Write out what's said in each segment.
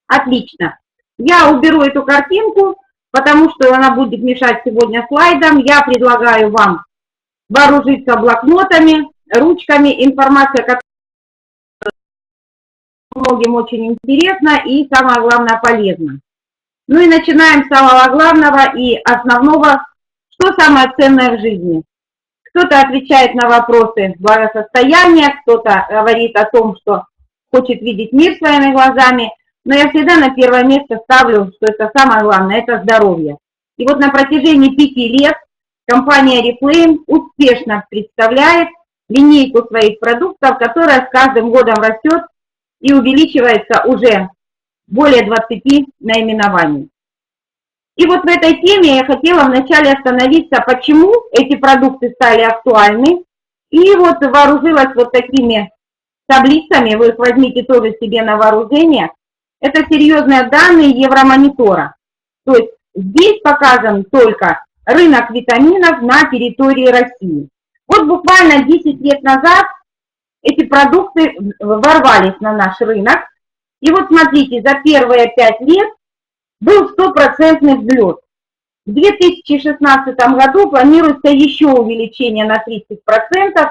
Отлично. Я уберу эту картинку, потому что она будет мешать сегодня слайдам. Я предлагаю вам вооружиться блокнотами, ручками, информация, которая многим очень интересна и, самое главное, полезна. Ну и начинаем с самого главного и основного, что самое ценное в жизни. Кто-то отвечает на вопросы благосостояния, кто-то говорит о том, что хочет видеть мир своими глазами, но я всегда на первое место ставлю, что это самое главное, это здоровье. И вот на протяжении 5 лет компания Reflame успешно представляет линейку своих продуктов, которая с каждым годом растет и увеличивается уже более 20 наименований. И вот в этой теме я хотела вначале остановиться, почему эти продукты стали актуальны. И вот вооружилась вот такими таблицами, вы их возьмите тоже себе на вооружение. Это серьезные данные Евромонитора. То есть здесь показан только рынок витаминов на территории России. Вот буквально 10 лет назад эти продукты ворвались на наш рынок. И вот смотрите, за первые 5 лет был 100% взлет. В 2016 году планируется еще увеличение на 30%,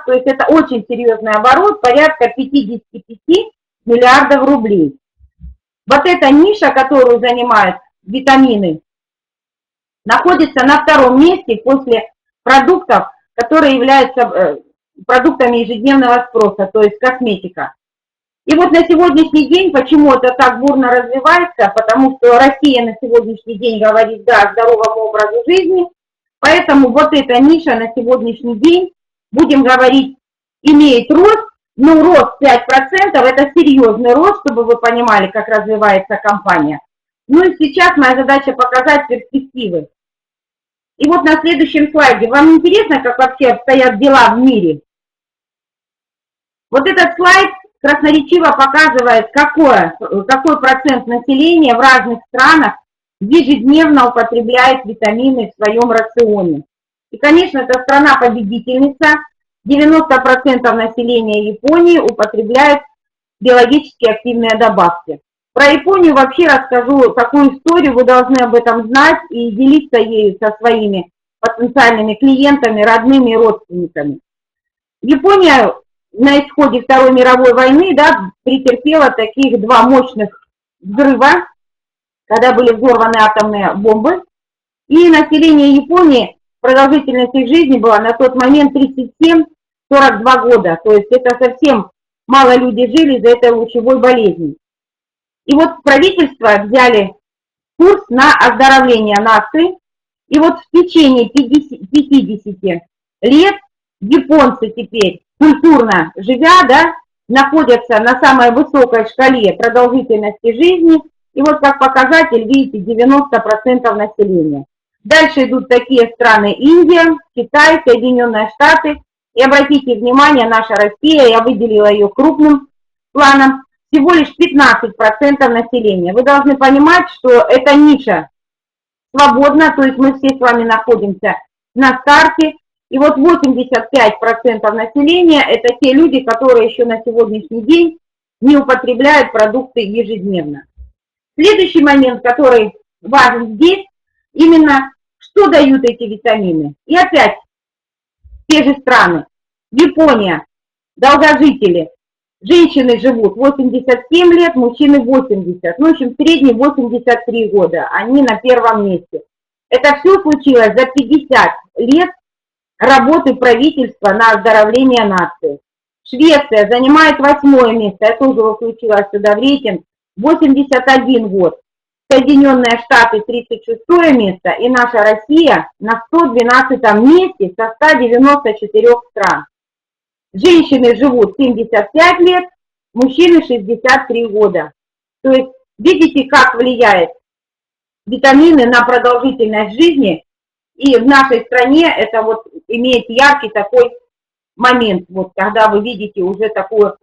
то есть это очень серьезный оборот, порядка 55 миллиардов рублей. Вот эта ниша, которую занимают витамины, находится на втором месте после продуктов, которые являются продуктами ежедневного спроса, то есть косметика. И вот на сегодняшний день, почему это так бурно развивается, потому что Россия на сегодняшний день говорит да о здоровом образу жизни, поэтому вот эта ниша на сегодняшний день, будем говорить, имеет рост, но рост 5% это серьезный рост, чтобы вы понимали, как развивается компания. Ну и сейчас моя задача показать перспективы. И вот на следующем слайде, вам интересно, как вообще обстоят дела в мире? Вот этот слайд красноречиво показывает, какой процент населения в разных странах ежедневно употребляет витамины в своем рационе. И, конечно, это страна-победительница. 90% населения Японии употребляет биологически активные добавки. Про Японию вообще расскажу такую историю, вы должны об этом знать и делиться ею со своими потенциальными клиентами, родными и родственниками. Япония на исходе Второй мировой войны, да, претерпела таких два мощных взрыва, когда были взорваны атомные бомбы, и население Японии, продолжительность их жизни была на тот момент 37-42 года, то есть это совсем мало людей жили из-за этой лучевой болезни. И вот правительство взяли курс на оздоровление нации, и вот в течение 50 лет японцы теперь, культурно живя, да, находятся на самой высокой шкале продолжительности жизни. И вот как показатель, видите, 90% населения. Дальше идут такие страны: Индия, Китай, Соединенные Штаты. И обратите внимание, наша Россия, я выделила ее крупным планом, всего лишь 15% населения. Вы должны понимать, что эта ниша свободна, то есть мы все с вами находимся на старте. И вот 85% населения – это те люди, которые еще на сегодняшний день не употребляют продукты ежедневно. Следующий момент, который важен здесь, именно что дают эти витамины. И опять те же страны. Япония, долгожители. Женщины живут 87 лет, мужчины 80. Ну, в общем, средний 83 года. Они на первом месте. Это все случилось за 50 лет работы правительства на оздоровление нации. Швеция занимает 8 место, я тоже включила сюда в рейтинг, 81 год. Соединенные Штаты 36 место, и наша Россия на 112 месте со 194 стран. Женщины живут 75 лет, мужчины 63 года. То есть видите, как влияет витамины на продолжительность жизни. И в нашей стране это вот имеет яркий такой момент, вот когда вы видите уже такую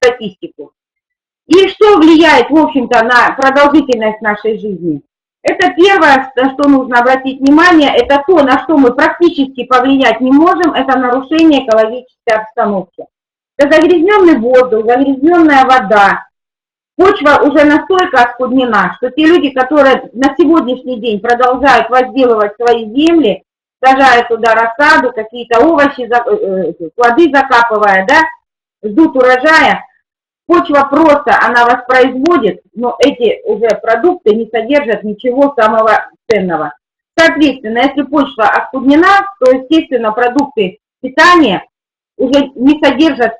статистику. И что влияет, в общем-то, на продолжительность нашей жизни? Это первое, на что нужно обратить внимание, это то, на что мы практически повлиять не можем, это нарушение экологической обстановки. Это загрязненный воздух, загрязненная вода, Почва уже настолько оскуднена, что те люди, которые на сегодняшний день продолжают возделывать свои земли, сажают туда рассаду, какие-то овощи, плоды закапывая, да, ждут урожая, почва просто, она воспроизводит, но эти уже продукты не содержат ничего самого ценного. Соответственно, если почва оскуднена, то, естественно, продукты питания уже не содержат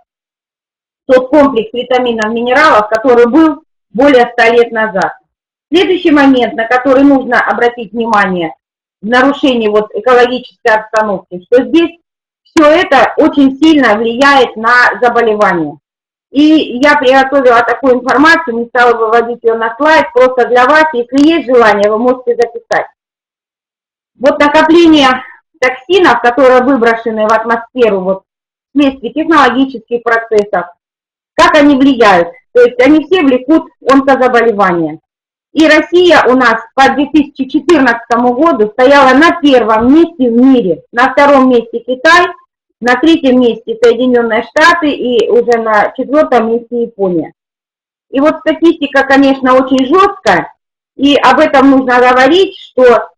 тот комплекс витаминов, минералов, который был более 100 лет назад. Следующий момент, на который нужно обратить внимание в нарушении вот экологической обстановки, что здесь все это очень сильно влияет на заболевания. И я приготовила такую информацию, не стала выводить ее на слайд, просто для вас, если есть желание, вы можете записать. Вот накопление токсинов, которые выброшены в атмосферу вот, вследствие технологических процессов, как они влияют? То есть они все влекут онкозаболевания. И Россия у нас по 2014 году стояла на первом месте в мире, на втором месте Китай, на третьем месте Соединенные Штаты и уже на четвертом месте Япония. И вот статистика, конечно, очень жесткая, и об этом нужно говорить, что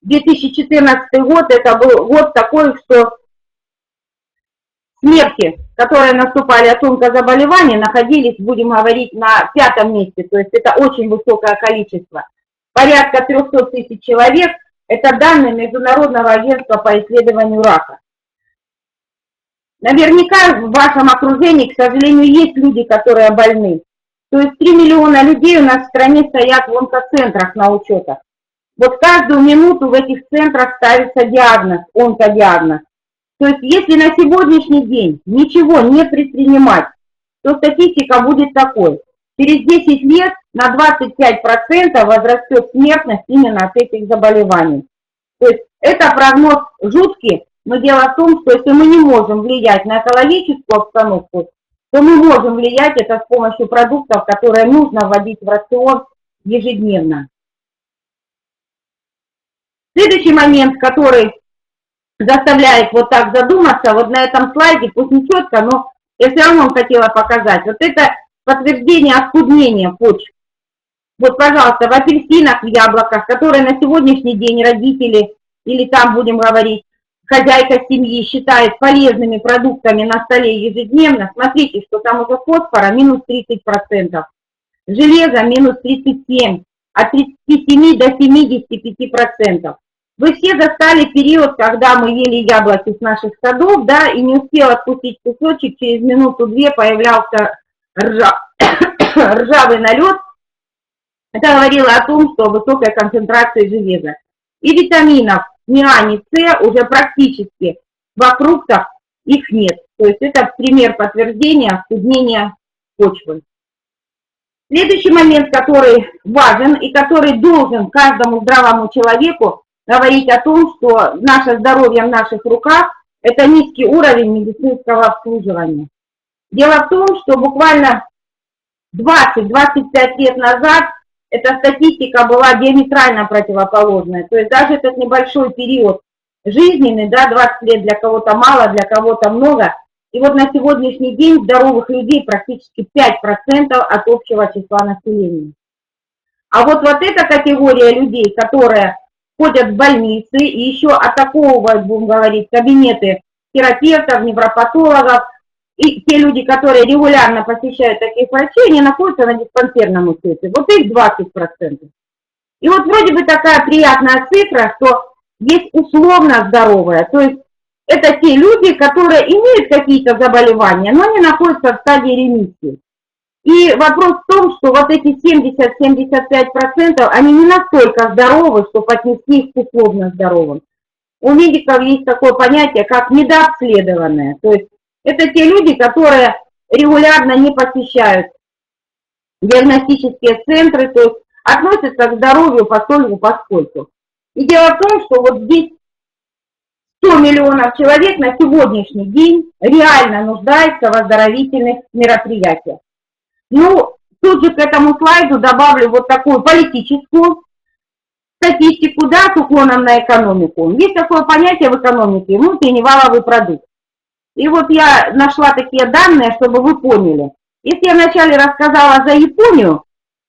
2014 год это был год такой, что смерти, которые наступали от онкозаболеваний, находились, будем говорить, на пятом месте, то есть это очень высокое количество. Порядка 300 тысяч человек, это данные Международного агентства по исследованию рака. Наверняка в вашем окружении, к сожалению, есть люди, которые больны. То есть 3 миллиона людей у нас в стране стоят в онкоцентрах на учетах. Вот каждую минуту в этих центрах ставится диагноз, онкодиагноз. То есть если на сегодняшний день ничего не предпринимать, то статистика будет такой. Через 10 лет на 25% возрастет смертность именно от этих заболеваний. То есть это прогноз жуткий, но дело в том, что если мы не можем влиять на экологическую обстановку, то мы можем влиять это с помощью продуктов, которые нужно вводить в рацион ежедневно. Следующий момент, который заставляет вот так задуматься, вот на этом слайде, пусть не четко, но я все равно хотела показать, вот это подтверждение оскуднения почв. Вот, пожалуйста, в апельсинах, в яблоках, которые на сегодняшний день родители, или там будем говорить, хозяйка семьи считает полезными продуктами на столе ежедневно, смотрите, что там уже фосфора минус 30%, железа минус 37%, от 37 до 75%. Вы все застали период, когда мы ели яблоки с наших садов, да, и не успел откусить кусочек, через минуту-две появлялся ржавый налет. Это говорило о том, что высокая концентрация железа. И витаминов миане С уже практически во фруктах их нет. То есть это пример подтверждения оскуднения почвы. Следующий момент, который важен и который должен каждому здравому человеку говорить о том, что наше здоровье в наших руках – это низкий уровень медицинского обслуживания. Дело в том, что буквально 20-25 лет назад эта статистика была диаметрально противоположная. То есть даже этот небольшой период жизненный, да, 20 лет для кого-то мало, для кого-то много. И вот на сегодняшний день здоровых людей практически 5% от общего числа населения. А вот эта категория людей, которые ходят в больницы и еще атаковывают, будем говорить, кабинеты терапевтов, невропатологов, и те люди, которые регулярно посещают таких врачей, они находятся на диспансерном учете. Вот их 20%. И вот вроде бы такая приятная цифра, что есть условно здоровые, то есть это те люди, которые имеют какие-то заболевания, но не находятся в стадии ремиссии. И вопрос в том, что вот эти 70-75%, они не настолько здоровы, чтобы отнести их к условно здоровым. У медиков есть такое понятие, как недообследованные. То есть это те люди, которые регулярно не посещают диагностические центры, то есть относятся к здоровью постольку поскольку. И дело в том, что вот здесь 100 миллионов человек на сегодняшний день реально нуждаются в оздоровительных мероприятиях. Ну, тут же к этому слайду добавлю вот такую политическую статистику, да, с уклоном на экономику. Есть такое понятие в экономике – внутренний валовый продукт. И вот я нашла такие данные, чтобы вы поняли. Если я вначале рассказала за Японию,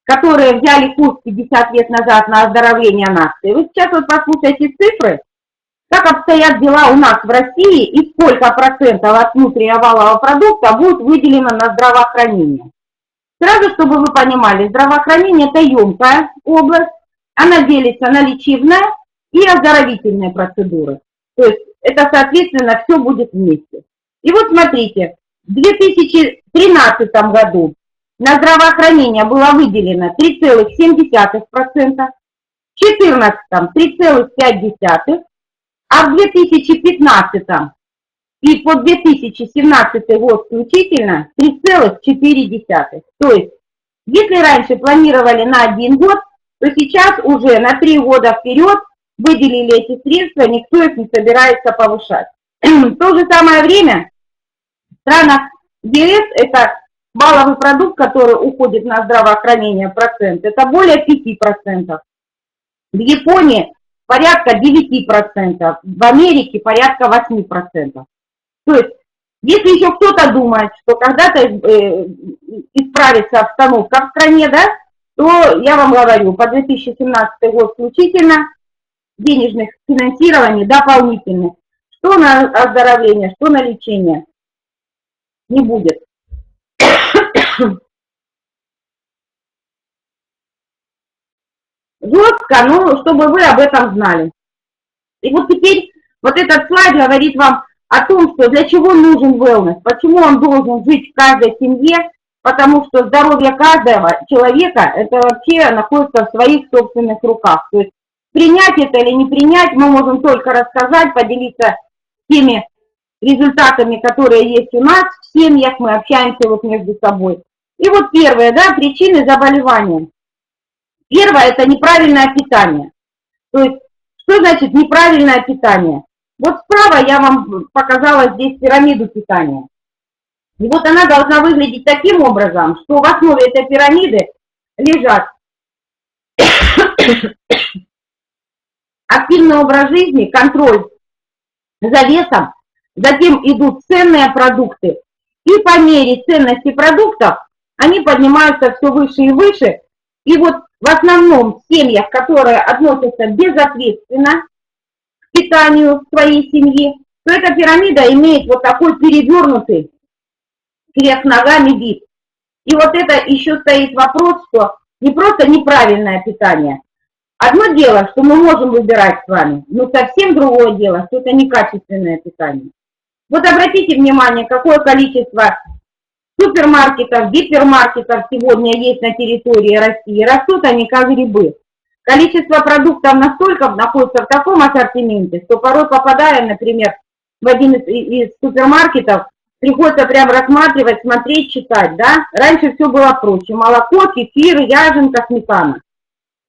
которые взяли курс 50 лет назад на оздоровление нации, вы сейчас вот послушайте цифры, как обстоят дела у нас в России и сколько процентов от внутреннего валового продукта будет выделено на здравоохранение. Сразу, чтобы вы понимали, здравоохранение – это емкая область, она делится на лечебные и оздоровительные процедуры. То есть это, соответственно, все будет вместе. И вот смотрите, в 2013 году на здравоохранение было выделено 3,7%, в 2014 – 3,5%, а в 2015 и по 2017 год включительно 3,4%. То есть, если раньше планировали на 1 год, то сейчас уже на 3 года вперед выделили эти средства, никто их не собирается повышать. В то же самое время в странах ЕС это валовый продукт, который уходит на здравоохранение, процент, это более 5%. В Японии порядка 9%, в Америке порядка 8%. То есть, если еще кто-то думает, что когда-то исправится обстановка в стране, да, то я вам говорю, по 2017 год включительно денежных финансирований дополнительных, что на оздоровление, что на лечение, не будет. Жестко, но чтобы вы об этом знали. И вот теперь вот этот слайд говорит вам о том, что для чего нужен Велнес, почему он должен жить в каждой семье, потому что здоровье каждого человека, это вообще находится в своих собственных руках. То есть принять это или не принять, мы можем только рассказать, поделиться теми результатами, которые есть у нас в семьях, мы общаемся вот между собой. И вот первое, да, причины заболевания. Первое – это неправильное питание. То есть, что значит неправильное питание? Вот справа я вам показала здесь пирамиду питания. И вот она должна выглядеть таким образом, что в основе этой пирамиды лежат активный образ жизни, контроль за весом, затем идут ценные продукты, и по мере ценности продуктов они поднимаются все выше и выше. И вот в основном в семьях, которые относятся безответственно к питанию своей семьи, то эта пирамида имеет вот такой перевернутый кверх ногами вид. И вот это еще стоит вопрос, что не просто неправильное питание. Одно дело, что мы можем выбирать с вами, но совсем другое дело, что это некачественное питание. Вот обратите внимание, какое количество супермаркетов, гипермаркетов сегодня есть на территории России. Растут они как грибы. Количество продуктов настолько находится в таком ассортименте, что порой попадая, например, в один из супермаркетов, приходится прям рассматривать, смотреть, читать, да. Раньше все было проще. Молоко, кефир, яженка, сметана.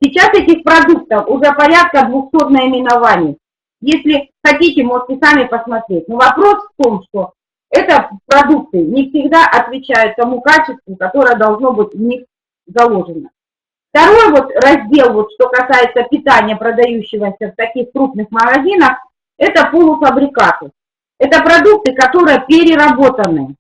Сейчас этих продуктов уже порядка 200 наименований. Если хотите, можете сами посмотреть. Но вопрос в том, что это продукты не всегда отвечают тому качеству, которое должно быть в них заложено. Второй вот раздел, вот, что касается питания, продающегося в таких крупных магазинах, это полуфабрикаты. Это продукты, которые переработаны.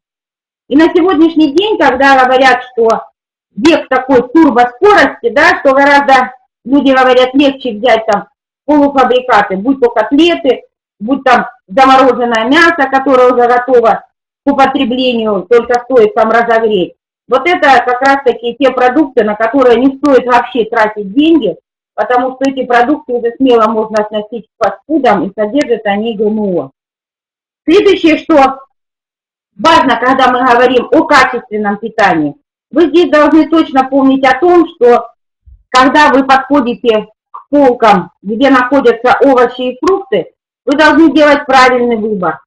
И на сегодняшний день, когда говорят, что век такой турбоскорости, да, что гораздо, люди говорят, легче взять там полуфабрикаты, будь то котлеты, будь там замороженное мясо, которое уже готово к употреблению, только стоит там разогреть. Вот это как раз таки те продукты, на которые не стоит вообще тратить деньги, потому что эти продукты уже смело можно относить к фастфудам, и содержат они ГМО. Следующее, что важно, когда мы говорим о качественном питании, вы здесь должны точно помнить о том, что когда вы подходите к полкам, где находятся овощи и фрукты, вы должны делать правильный выбор.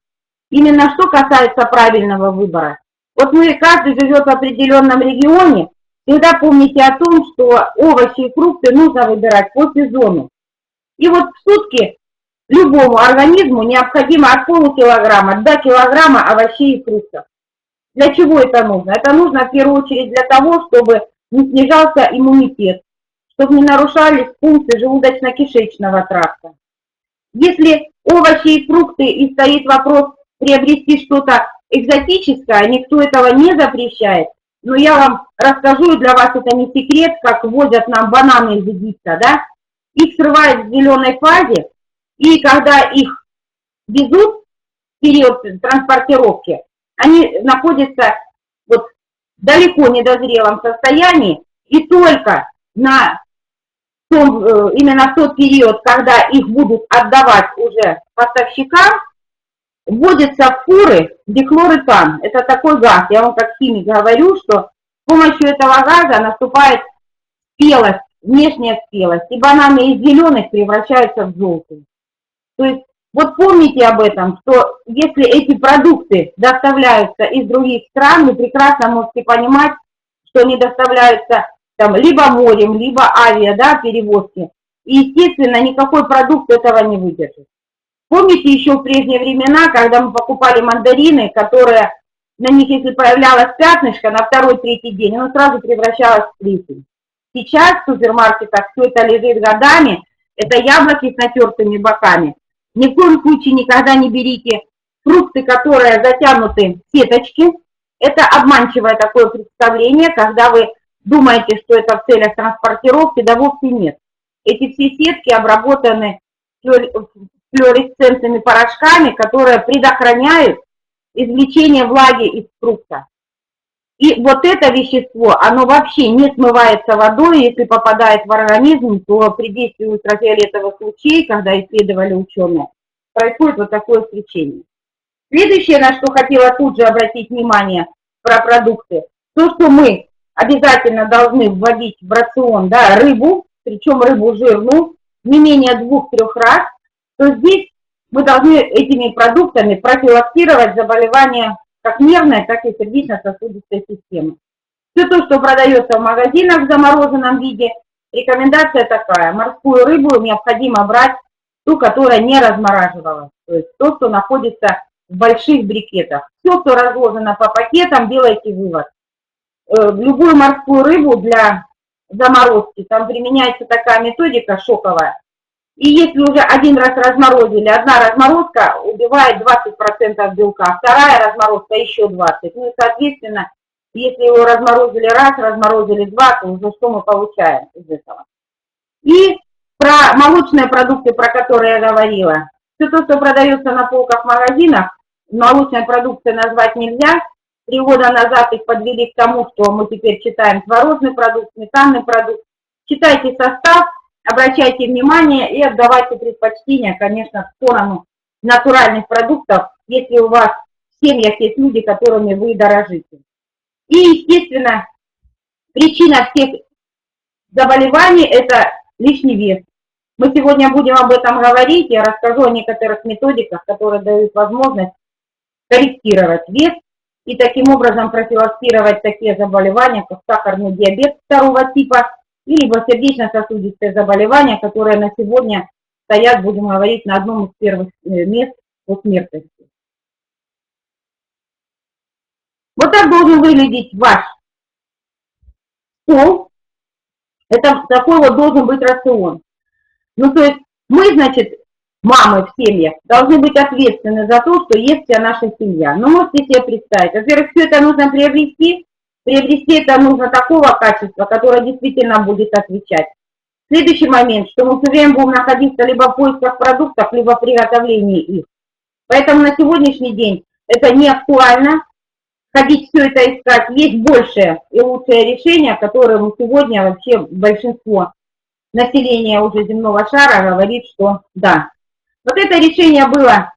Именно что касается правильного выбора. Вот мы, каждый живет в определенном регионе, всегда помните о том, что овощи и фрукты нужно выбирать по сезону. И вот в сутки любому организму необходимо от полукилограмма до килограмма овощей и фруктов. Для чего это нужно? Это нужно в первую очередь для того, чтобы не снижался иммунитет, чтобы не нарушались функции желудочно-кишечного тракта. Если овощи и фрукты и стоит вопрос приобрести что-то экзотическое, никто этого не запрещает, но я вам расскажу, и для вас это не секрет, как возят нам бананы из Египта, да? Их срывают в зеленой фазе, и когда их везут в период транспортировки, они находятся вот далеко в недозрелом состоянии, и только на том, именно в тот период, когда их будут отдавать уже поставщикам, вводятся в фуры дихлоретан. Это такой газ, я вам как химик говорю, что с помощью этого газа наступает спелость, внешняя спелость, и бананы из зеленых превращаются в желтые. То есть вот помните об этом, что если эти продукты доставляются из других стран, вы прекрасно можете понимать, что они доставляются там либо морем, либо авиа, да, перевозки. И, естественно, никакой продукт этого не выдержит. Помните еще в прежние времена, когда мы покупали мандарины, которые, на них если появлялось пятнышко на второй-третий день, оно сразу превращалось в плесень. Сейчас в супермаркетах все это лежит годами, это яблоки с натертыми боками. Ни в коем случае никогда не берите фрукты, которые затянуты в сеточки. Это обманчивое такое представление, когда вы думаете, что это в целях транспортировки, да вовсе нет. Эти все сетки обработаны флуоресцентными порошками, которые предохраняют извлечение влаги из фрукта. И вот это вещество, оно вообще не смывается водой, если попадает в организм, то при действии ультрафиолетовых лучей, когда исследовали ученые, происходит вот такое свечение. Следующее, на что хотела тут же обратить внимание про продукты, то, что мы обязательно должны вводить в рацион, да, рыбу, причем рыбу жирную, не менее 2-3 раз, то здесь мы должны этими продуктами профилактировать заболевания как нервной, так и сердечно-сосудистой системы. Все то, что продается в магазинах в замороженном виде, рекомендация такая: морскую рыбу необходимо брать ту, которая не размораживалась, то есть то, что находится в больших брикетах. Все, что разложено по пакетам, делайте вывод. Любую морскую рыбу для заморозки, там применяется такая методика шоковая. И если уже один раз разморозили, одна разморозка убивает 20% белка, вторая разморозка еще 20%. Ну и, соответственно, если его разморозили раз, разморозили два, то уже что мы получаем из этого? И про молочные продукты, про которые я говорила. Все то, что продается на полках в магазинах, молочной продукцией назвать нельзя. 3 года назад их подвели к тому, что мы теперь читаем творожный продукт, сметанный продукт. Читайте состав, обращайте внимание и отдавайте предпочтение, конечно, в сторону натуральных продуктов, если у вас в семьях есть люди, которыми вы дорожите. И, естественно, причина всех заболеваний – это лишний вес. Мы сегодня будем об этом говорить, я расскажу о некоторых методиках, которые дают возможность корректировать вес и таким образом профилактировать такие заболевания, как сахарный диабет 2 типа, и либо сердечно-сосудистые заболевания, которые на сегодня стоят, будем говорить, на одном из первых мест по смертности. Вот так должен выглядеть ваш стол. Это такой вот должен быть рацион. Ну, то есть мы, значит, мамы в семьях должны быть ответственны за то, что есть вся наша семья. Ну, можете себе представить. Во-первых, все это нужно приобрести. Приобрести это нужно такого качества, которое действительно будет отвечать. Следующий момент, что мы все время будем находиться либо в поисках продуктов, либо в приготовлении их. Поэтому на сегодняшний день это не актуально. Ходить все это искать. Есть большее и лучшее решение, которое мы сегодня вообще большинство населения уже земного шара говорит, что да. Вот это решение было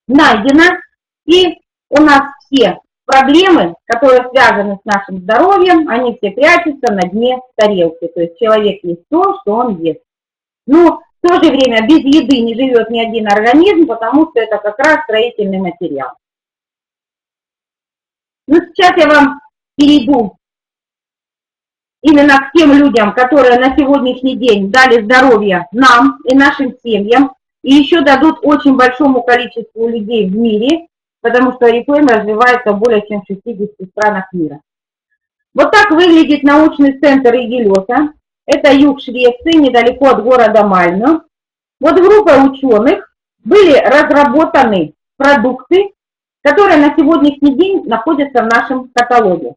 найдено, и у нас все проблемы, которые связаны с нашим здоровьем, они все прячутся на дне тарелки. То есть человек ест то, что он ест. Но в то же время без еды не живет ни один организм, потому что это как раз строительный материал. Ну, сейчас я вам перейду именно к тем людям, которые на сегодняшний день дали здоровье нам и нашим семьям, и еще дадут очень большому количеству людей в мире, потому что Oriflame развивается в более чем 60 странах мира. Вот так выглядит научный центр Игелёса. Это юг Швеции, недалеко от города Мальмö. Вот группой ученых были разработаны продукты, которые на сегодняшний день находятся в нашем каталоге.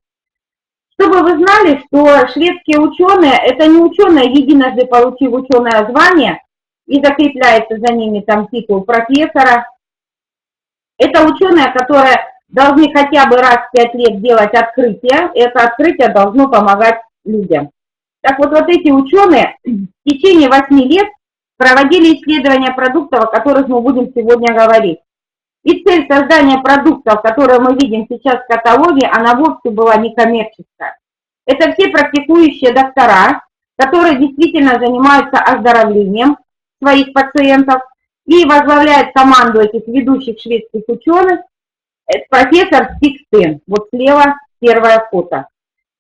Чтобы вы знали, что шведские ученые, это не ученые, единожды получив ученое звание, и закрепляется за ними там титул профессора. Это ученые, которые должны хотя бы раз в 5 лет делать открытие, и это открытие должно помогать людям. Так вот, вот эти ученые в течение 8 лет проводили исследования продуктов, о которых мы будем сегодня говорить. И цель создания продуктов, которые мы видим сейчас в каталоге, она вовсе была некоммерческая. Это все практикующие доктора, которые действительно занимаются оздоровлением своих пациентов, и возглавляет команду этих ведущих шведских ученых профессор Стикстен. Вот слева первое фото.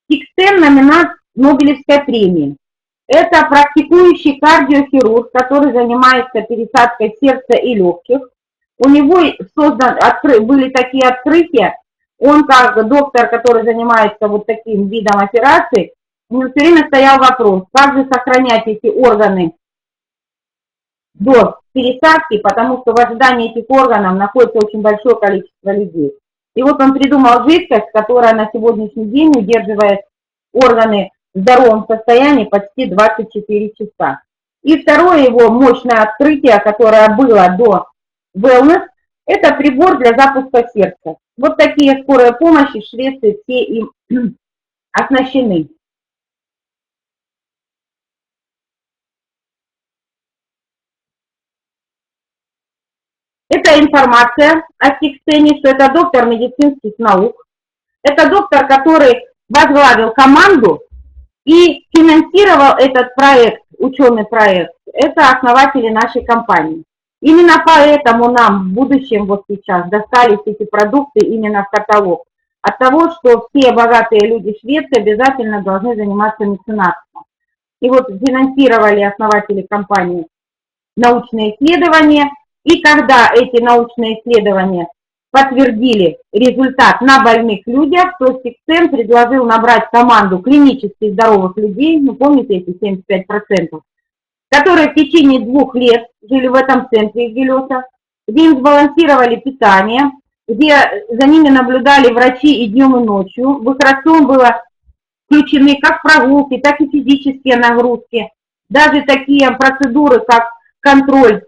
Стикстен номинант Нобелевской премии. Это практикующий кардиохирург, который занимается пересадкой сердца и легких. У него были такие открытия. Он, как доктор, который занимается вот таким видом операций, у него все время стоял вопрос, как же сохранять эти органы до пересадки, потому что в ожидании этих органов находится очень большое количество людей. И вот он придумал жидкость, которая на сегодняшний день удерживает органы в здоровом состоянии почти 24 часа. И второе его мощное открытие, которое было до Велнес, это прибор для запуска сердца. Вот такие скорые помощи в Швеции все им оснащены. Это информация о Стикстене, что это доктор медицинских наук. Это доктор, который возглавил команду и финансировал этот проект, ученый проект. Это основатели нашей компании. Именно поэтому нам в будущем, вот сейчас, достались эти продукты именно в каталог. От того, что все богатые люди Швеции обязательно должны заниматься меценатством. И вот финансировали основатели компании научные исследования. И когда эти научные исследования подтвердили результат на больных людях, то Стикстен предложил набрать команду клинически здоровых людей, ну помните эти 75%, которые в течение 2 лет жили в этом центре Велнеса, где им сбалансировали питание, где за ними наблюдали врачи и днем, и ночью. В их рацион было включены как прогулки, так и физические нагрузки, даже такие процедуры, как контроль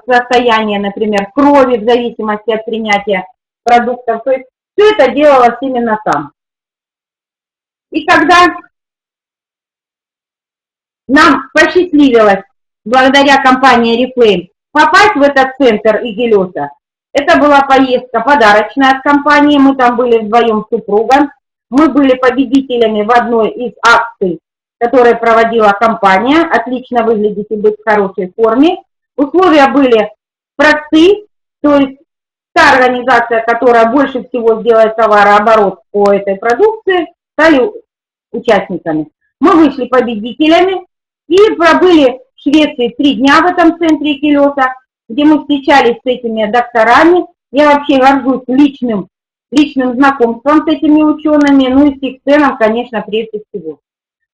состояния, например, крови в зависимости от принятия продуктов. То есть все это делалось именно там. И когда нам посчастливилось, благодаря компании Reflame, попасть в этот центр Игелеса, это была поездка подарочная от компании, мы там были вдвоем с супругом, мы были победителями в одной из акций, которые проводила компания, отлично выглядеть и быть в хорошей форме. Условия были просты, то есть та организация, которая больше всего сделает товарооборот по этой продукции, стали участниками. Мы вышли победителями и пробыли в Швеции 3 дня в этом центре Игелеса, где мы встречались с этими докторами. Я вообще горжусь личным знакомством с этими учеными, ну и с Стикстеном, конечно, прежде всего.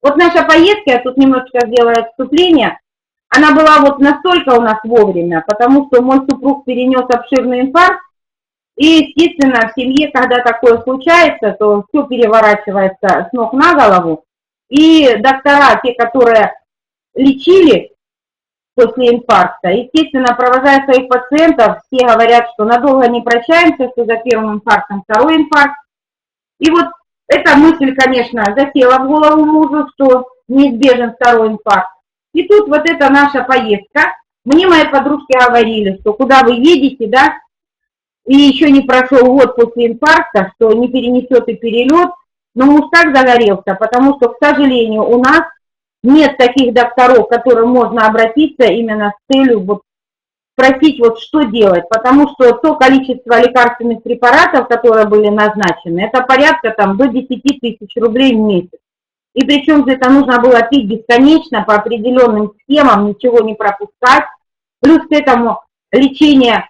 Вот наша поездка, я тут немножко сделаю отступление, она была вот настолько у нас вовремя, потому что мой супруг перенес обширный инфаркт, и, естественно, в семье, когда такое случается, то все переворачивается с ног на голову, и доктора, те, которые лечили после инфаркта, естественно, провожая своих пациентов, все говорят, что надолго не прощаемся, что за первым инфарктом второй инфаркт. И вот эта мысль, конечно, засела в голову мужу, что неизбежен второй инфаркт. И тут вот эта наша поездка, мне мои подружки говорили, что куда вы едете, да, и еще не прошел год после инфаркта, что не перенесет и перелет, но муж так загорелся, потому что, к сожалению, у нас нет таких докторов, к которым можно обратиться именно с целью вот спросить, вот что делать, потому что то количество лекарственных препаратов, которые были назначены, это порядка там до 10 тысяч рублей в месяц. И причем это нужно было пить бесконечно по определенным схемам, ничего не пропускать. Плюс к этому лечение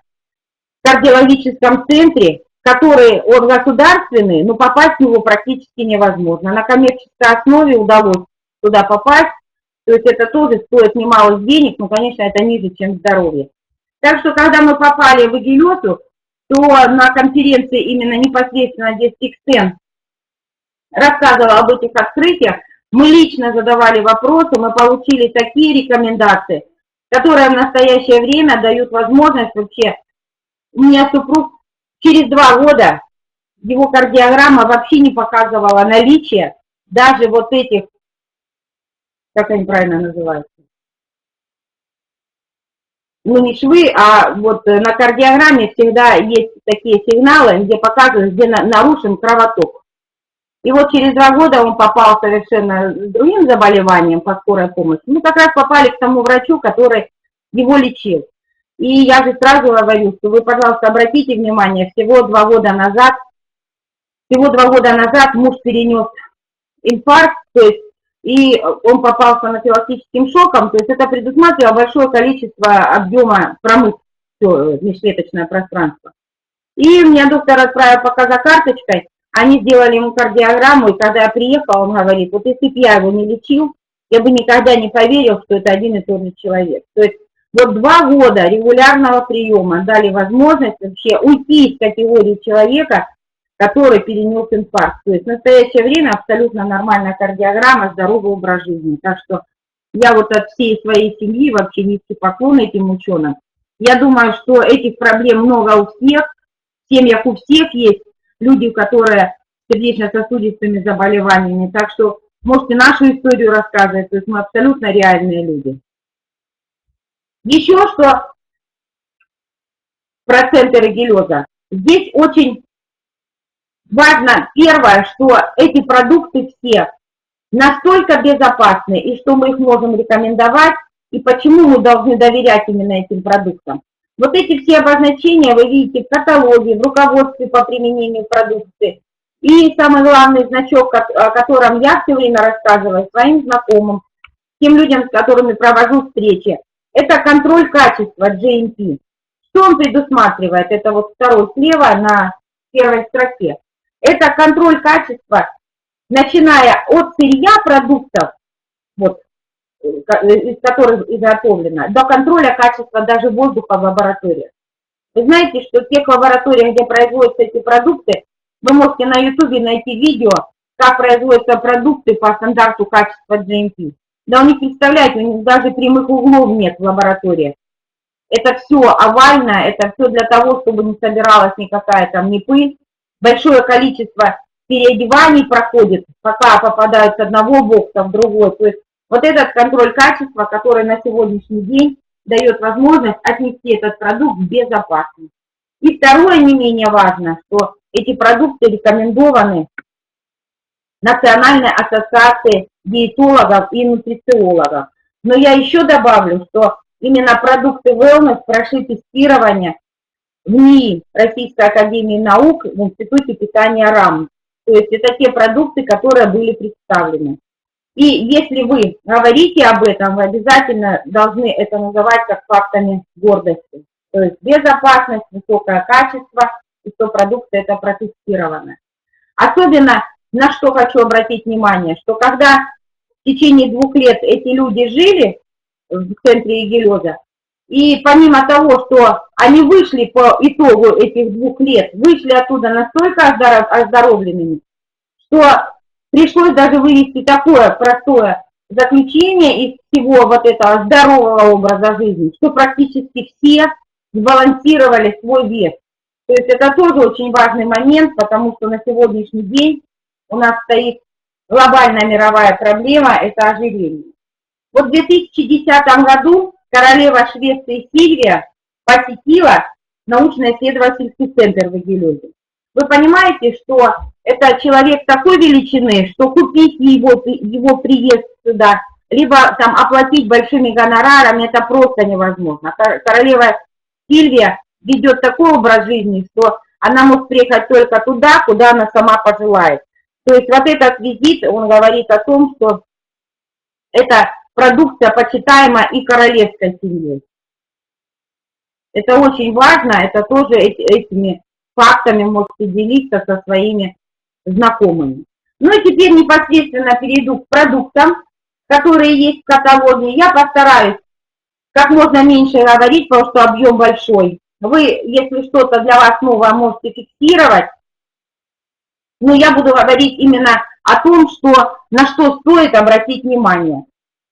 в кардиологическом центре, который он государственный, но попасть в него практически невозможно. На коммерческой основе удалось туда попасть, то есть это тоже стоит немалых денег, но, конечно, это ниже, чем здоровье. Так что, когда мы попали в Игелесу, то на конференции именно непосредственно, где Стикстен рассказывала об этих открытиях, мы лично задавали вопросы, мы получили такие рекомендации, которые в настоящее время дают возможность вообще. У меня супруг через 2 года, его кардиограмма вообще не показывала наличие даже вот этих, как они правильно называются, ну не швы, а вот на кардиограмме всегда есть такие сигналы, где показывают, где нарушен кровоток. И вот через 2 года он попал совершенно с другим заболеванием по скорой помощи. Мы как раз попали к тому врачу, который его лечил. И я же сразу говорю, что вы, пожалуйста, обратите внимание, всего 2 года назад муж перенес инфаркт, то есть, и он попал с анафилактическим шоком, то есть это предусматривало большое количество объема промыть все межклеточное пространство. И меня доктор отправил пока за карточкой, они сделали ему кардиограмму, и когда я приехала, он говорит, вот если бы я его не лечил, я бы никогда не поверил, что это один и тот же человек. То есть вот 2 года регулярного приема дали возможность вообще уйти из категории человека, который перенес инфаркт. То есть в настоящее время абсолютно нормальная кардиограмма, здоровый образ жизни. Так что я вот от всей своей семьи вообще низкий поклон этим ученым. Я думаю, что этих проблем много у всех, в семьях у всех есть люди, которые с сердечно-сосудистыми заболеваниями. Так что можете нашу историю рассказывать, то есть мы абсолютно реальные люди. Еще что про центр регелеза. Здесь очень важно, первое, что эти продукты все настолько безопасны, и что мы их можем рекомендовать, и почему мы должны доверять именно этим продуктам. Вот эти все обозначения вы видите в каталоге, в руководстве по применению продукции. И самый главный значок, о котором я все время рассказываю своим знакомым, тем людям, с которыми провожу встречи, это контроль качества GMP. Что он предусматривает? Это вот второй слева на первой строке. Это контроль качества, начиная от сырья продуктов, вот, из которых изготовлено, до контроля качества даже воздуха в лабораториях. Вы знаете, что в тех лабораториях, где производятся эти продукты, вы можете на YouTube найти видео, как производятся продукты по стандарту качества GMP. Да у них, представляете, у них даже прямых углов нет в лаборатории. Это все овальное, это все для того, чтобы не собиралась никакая там ни пыль. Большое количество переодеваний проходит, пока попадают с одного бокса в другой. То есть вот этот контроль качества, который на сегодняшний день дает возможность отнести этот продукт безопасно. И второе, не менее важно, что эти продукты рекомендованы Национальной ассоциацией диетологов и нутрициологов. Но я еще добавлю, что именно продукты Велнес прошли тестирование в НИИ Российской академии наук в Институте питания РАМ. То есть это те продукты, которые были представлены. И если вы говорите об этом, вы обязательно должны это называть как фактами гордости. То есть безопасность, высокое качество, и что продукты это протестированы. Особенно на что хочу обратить внимание, что когда в течение 2 лет эти люди жили в центре регелеза, и помимо того, что они вышли по итогу этих 2 лет, вышли оттуда настолько оздоровленными, что пришлось даже вывести такое простое заключение из всего вот этого здорового образа жизни, что практически все сбалансировали свой вес. То есть это тоже очень важный момент, потому что на сегодняшний день у нас стоит глобальная мировая проблема – это ожирение. Вот в 2010 году королева Швеции Сильвия посетила научно-исследовательский центр в Регелезе. Вы понимаете, что это человек такой величины, что купить его приезд сюда, либо там оплатить большими гонорарами, это просто невозможно. Королева Сильвия ведет такой образ жизни, что она может приехать только туда, куда она сама пожелает. То есть вот этот визит, он говорит о том, что эта продукция почитаема и королевской семьей. Это очень важно, это тоже этими фактами можете делиться со своими знакомыми. Ну и теперь непосредственно перейду к продуктам, которые есть в каталоге. Я постараюсь как можно меньше говорить, потому что объем большой. Вы, если что-то для вас новое, можете фиксировать. Но я буду говорить именно о том, на что стоит обратить внимание.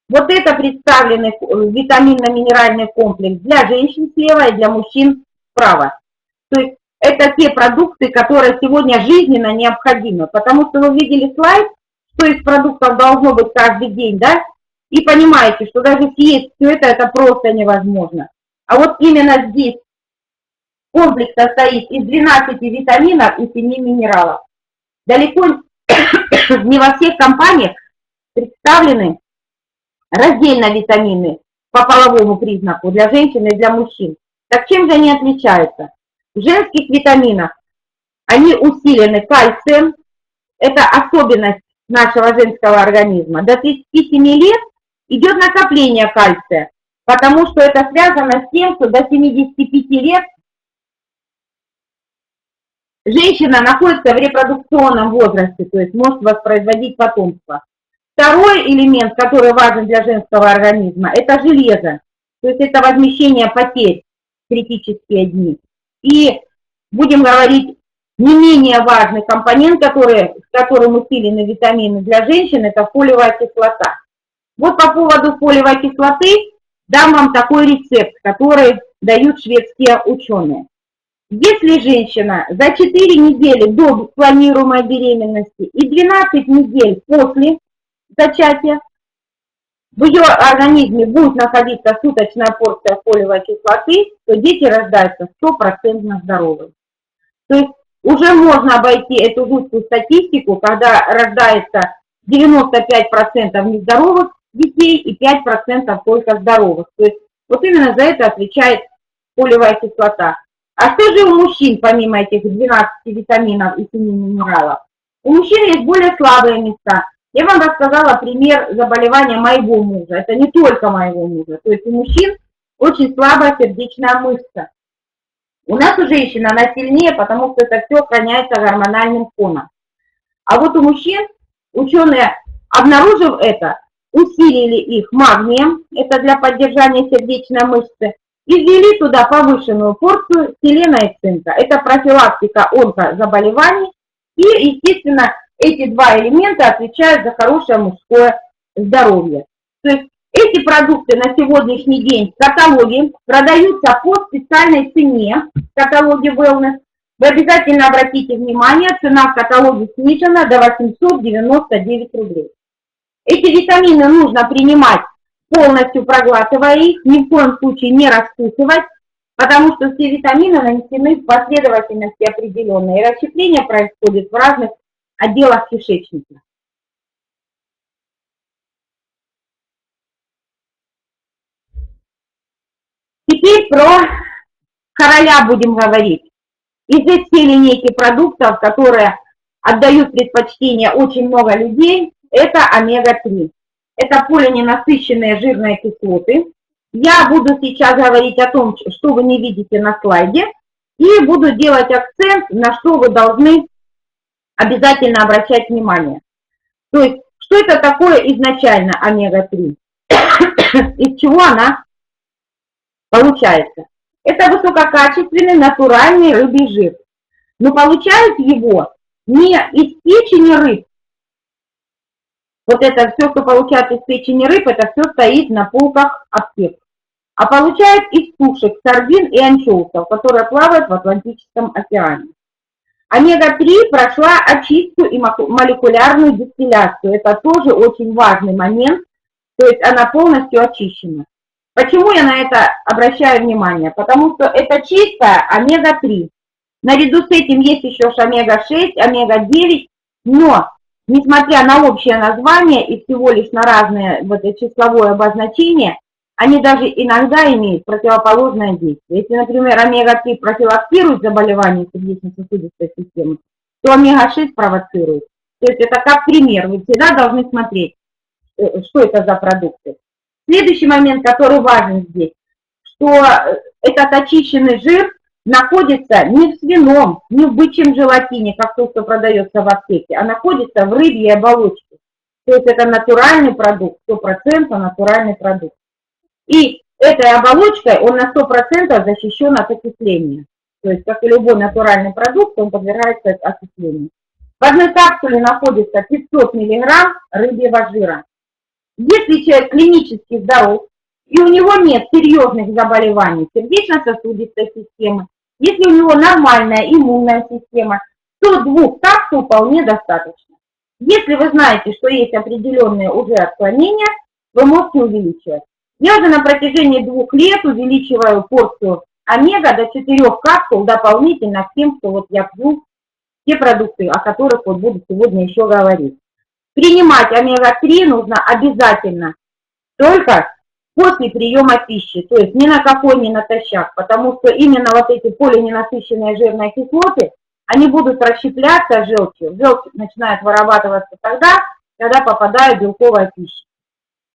Вот это представленный витаминно-минеральный комплекс для женщин слева и для мужчин справа. То есть это те продукты, которые сегодня жизненно необходимы, потому что вы видели слайд, что из продуктов должно быть каждый день, да, и понимаете, что даже съесть все это просто невозможно. А вот именно здесь комплекс состоит из 12 витаминов и 7 минералов. Далеко не во всех компаниях представлены раздельно витамины по половому признаку для женщин и для мужчин. Так чем же они отличаются? В женских витаминах они усилены кальцием, это особенность нашего женского организма. До 37 лет идет накопление кальция, потому что это связано с тем, что до 75 лет женщина находится в репродукционном возрасте, то есть может воспроизводить потомство. Второй элемент, который важен для женского организма, это железо, то есть это возмещение потерь в критические дни. И будем говорить, не менее важный компонент, с которым усилены витамины для женщин, это фолиевая кислота. Вот по поводу фолиевой кислоты дам вам такой рецепт, который дают шведские ученые. Если женщина за 4 недели до планируемой беременности и 12 недель после зачатия в ее организме будет находиться суточная порция фолиевой кислоты, то дети рождаются 100% здоровыми. То есть уже можно обойти эту жуткую статистику, когда рождается 95% нездоровых детей и 5% только здоровых. То есть вот именно за это отвечает фолиевая кислота. А что же у мужчин, помимо этих 12 витаминов и 7 минералов? У мужчин есть более слабые места. Я вам рассказала пример заболевания моего мужа. Это не только моего мужа. То есть у мужчин очень слабая сердечная мышца. У нас у женщин она сильнее, потому что это все охраняется гормональным фоном. А вот у мужчин ученые, обнаружив это, усилили их магнием, это для поддержания сердечной мышцы, и ввели туда повышенную порцию селена и цинка. Это профилактика онкозаболеваний. И, естественно, эти два элемента отвечают за хорошее мужское здоровье. То есть эти продукты на сегодняшний день в каталоге продаются по специальной цене в каталоге Велнес. Вы обязательно обратите внимание, цена в каталоге снижена до 899 рублей. Эти витамины нужно принимать, полностью проглатывая их, ни в коем случае не раскусывать, потому что все витамины нанесены в последовательности определенной, и расщепление происходит в разных отделах кишечника. Теперь про короля будем говорить. Из всей линейки продуктов, которые отдают предпочтение очень много людей, это омега-3. Это полиненасыщенные жирные кислоты. Я буду сейчас говорить о том, что вы не видите на слайде, и буду делать акцент, на что вы должны обязательно обращать внимание. То есть, что это такое изначально омега-3? Из чего она получается? Это высококачественный натуральный рыбий жир. Но получают его не из печени рыб. Вот это все, что получается из печени рыб, это все стоит на полках аптек. А получают из тушек, сардин и анчоусов, которые плавают в Атлантическом океане. Омега-3 прошла очистку и молекулярную дистилляцию. Это тоже очень важный момент, то есть она полностью очищена. Почему я на это обращаю внимание? Потому что это чистая омега-3. Наряду с этим есть еще омега-6, омега-9, но несмотря на общее название и всего лишь на разные числовое обозначение, они даже иногда имеют противоположное действие. Если, например, омега-3 профилактирует заболевания сердечно-сосудистой системы, то омега-6 провоцирует. То есть это как пример. Вы всегда должны смотреть, что это за продукты. Следующий момент, который важен здесь, что этот очищенный жир находится не в свином, не в бычьем желатине, как то, что продается в аптеке, а находится в рыбьей оболочке. То есть это натуральный продукт, 100% натуральный продукт. И этой оболочкой он на 100% защищен от окисления. То есть, как и любой натуральный продукт, он подвергается окислению. В одной капсуле находится 500 мг рыбьего жира. Если человек клинически здоров, и у него нет серьезных заболеваний сердечно-сосудистой системы, если у него нормальная иммунная система, то 2 капсул вполне достаточно. Если вы знаете, что есть определенные уже отклонения, вы можете увеличивать. Я уже на протяжении 2 лет увеличиваю порцию омега до 4 капсул дополнительно к тем, что вот я пью, те продукты, о которых вот буду сегодня еще говорить. Принимать омега-3 нужно обязательно только после приема пищи, то есть ни на какой не натощак, потому что именно вот эти полиненасыщенные жирные кислоты, они будут расщепляться желчью. Желчь начинает вырабатываться тогда, когда попадает белковая пища.